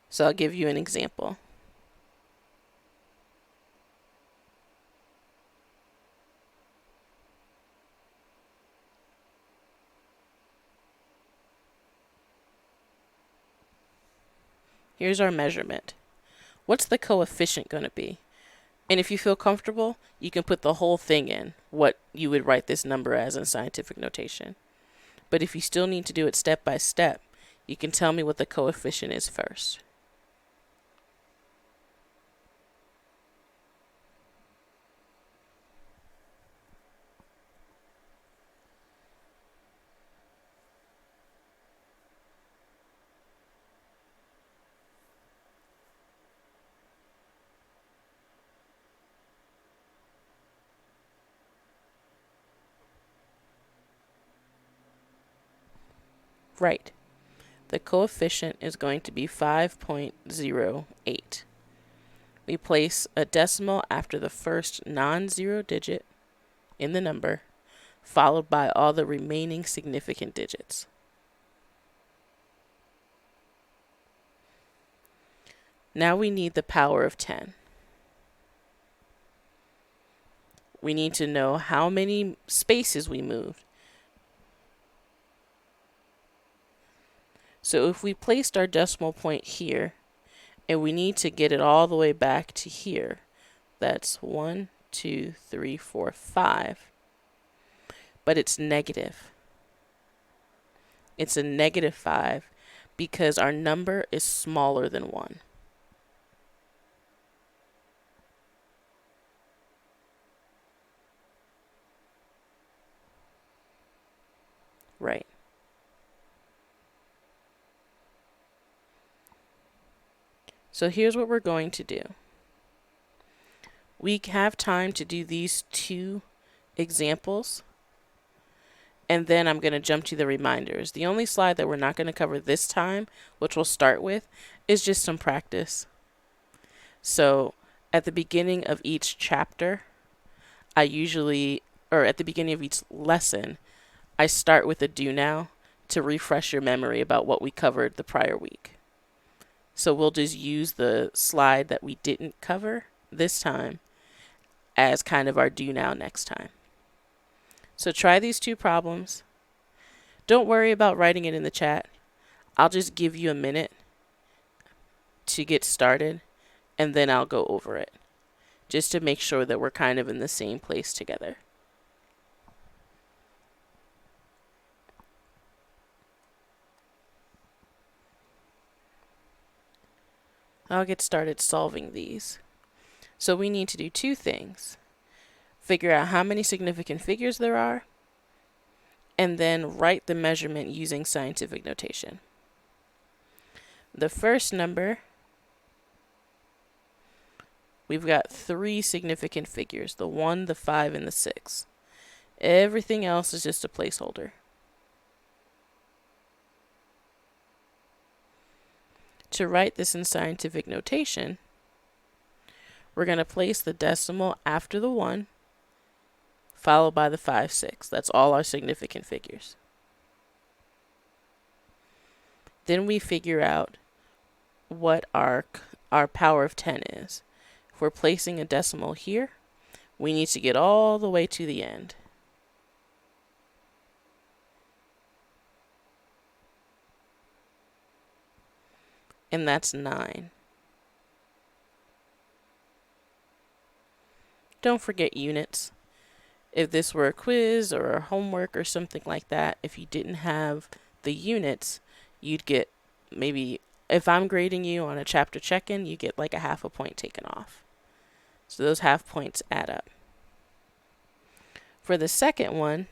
So I'll give you an example. Here's our measurement. What's the coefficient going to be? And if you feel comfortable, you can put the whole thing in, what you would write this number as in scientific notation. But if you still need to do it step by step, you can tell me what the coefficient is first. Right. The coefficient is going to be 5.08. We place a decimal after the first non-zero digit in the number, followed by all the remaining significant digits. Now we need the power of 10. We need to know how many spaces we moved. So if we placed our decimal point here, and we need to get it all the way back to here, that's 1, 2, 3, 4, 5. But it's negative. It's a negative 5 because our number is smaller than 1. Right. So here's what we're going to do. We have time to do these two examples, and then I'm going to jump to the reminders. The only slide that we're not going to cover this time, which we'll start with, is just some practice. So at the beginning of each chapter, at the beginning of each lesson, I start with a do now to refresh your memory about what we covered the prior week. So we'll just use the slide that we didn't cover this time as kind of our do now next time. So try these two problems. Don't worry about writing it in the chat. I'll just give you a minute to get started, and then I'll go over it, just to make sure that we're kind of in the same place together. I'll get started solving these. So we need to do two things. Figure out how many significant figures there are, and then write the measurement using scientific notation. The first number, we've got 3 significant figures, the 1, the 5, and the 6. Everything else is just a placeholder. To write this in scientific notation, we're going to place the decimal after the 1, followed by the 5, 6. That's all our significant figures. Then we figure out what our power of 10 is. If we're placing a decimal here, we need to get all the way to the end. And that's 9. Don't forget units. If this were a quiz or a homework or something like that, if you didn't have the units, you'd get maybe, if I'm grading you on a chapter check-in, you get like a half a point taken off. So those half points add up. For the second one,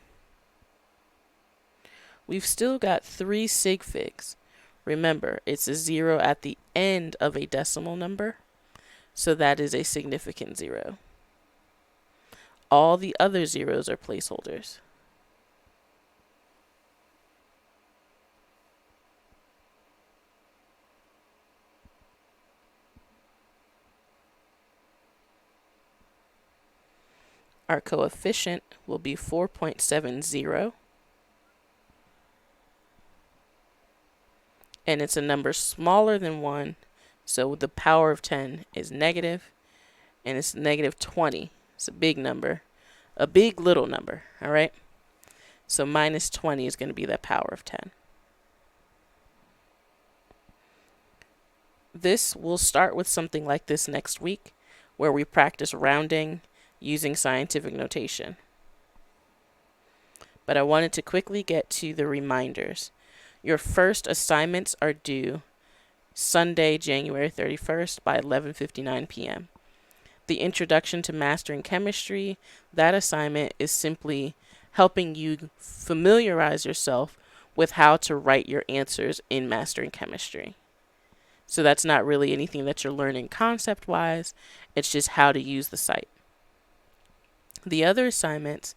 we've still got 3 sig figs. Remember, it's a 0 at the end of a decimal number, so that is a significant 0. All the other zeros are placeholders. Our coefficient will be 4.70. And it's a number smaller than 1, so the power of 10 is negative, and it's negative 20. It's a big number, a big little number, all right? So minus 20 is going to be the power of 10. This will start with something like this next week, where we practice rounding using scientific notation. But I wanted to quickly get to the reminders. Your first assignments are due Sunday, January 31st by 11:59 p.m. The Introduction to Mastering Chemistry, that assignment is simply helping you familiarize yourself with how to write your answers in Mastering Chemistry. So that's not really anything that you're learning concept-wise, it's just how to use the site. The other assignment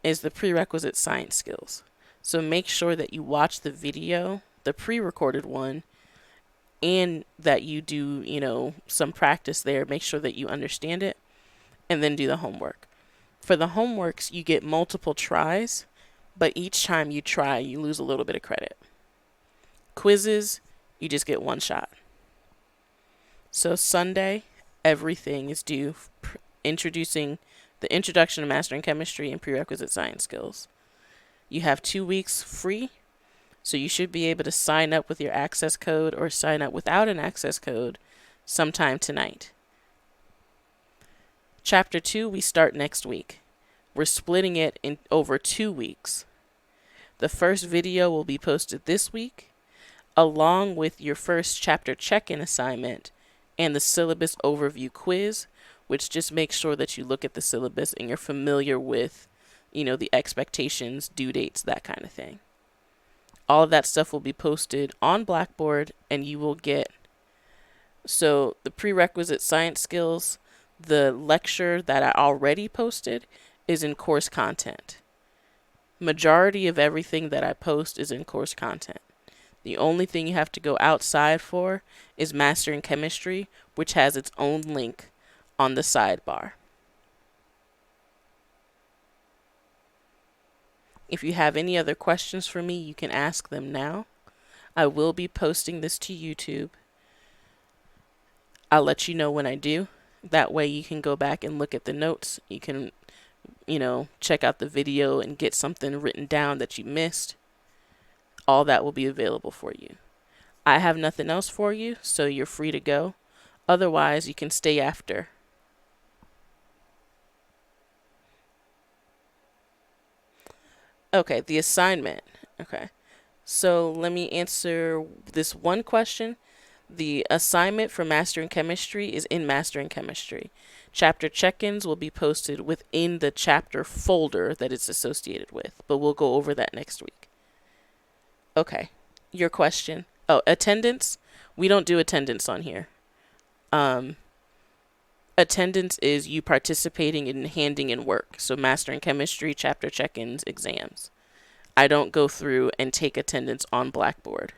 is the Prerequisite Science Skills. So make sure that you watch the video, the pre-recorded one, and that you do, some practice there. Make sure that you understand it, and then do the homework. For the homeworks, you get multiple tries, but each time you try, you lose a little bit of credit. Quizzes, you just get one shot. So Sunday, everything is due introducing the introduction to mastering chemistry and prerequisite science skills. You have 2 weeks free, so you should be able to sign up with your access code or sign up without an access code sometime tonight. Chapter 2, we start next week. We're splitting it in over 2 weeks. The first video will be posted this week, along with your first chapter check-in assignment and the syllabus overview quiz, which just makes sure that you look at the syllabus and you're familiar with, the expectations, due dates, that kind of thing. All of that stuff will be posted on Blackboard, and you will get, so the prerequisite science skills, the lecture that I already posted is in course content. Majority of everything that I post is in course content. The only thing you have to go outside for is Mastering Chemistry, which has its own link on the sidebar. If you have any other questions for me, you can ask them now. I will be posting this to YouTube. I'll let you know when I do. That way you can go back and look at the notes. You can, check out the video and get something written down that you missed. All that will be available for you. I have nothing else for you, so you're free to go. Otherwise, you can stay after. Okay, the assignment. Okay, so let me answer this one question. The assignment for Mastering Chemistry is in Mastering Chemistry. Chapter check-ins will be posted within the chapter folder that it's associated with, but we'll go over that next week. Okay, your question. Oh, attendance. We don't do attendance on here. Attendance is you participating in handing in work. So Mastering Chemistry, chapter check-ins, exams. I don't go through and take attendance on Blackboard.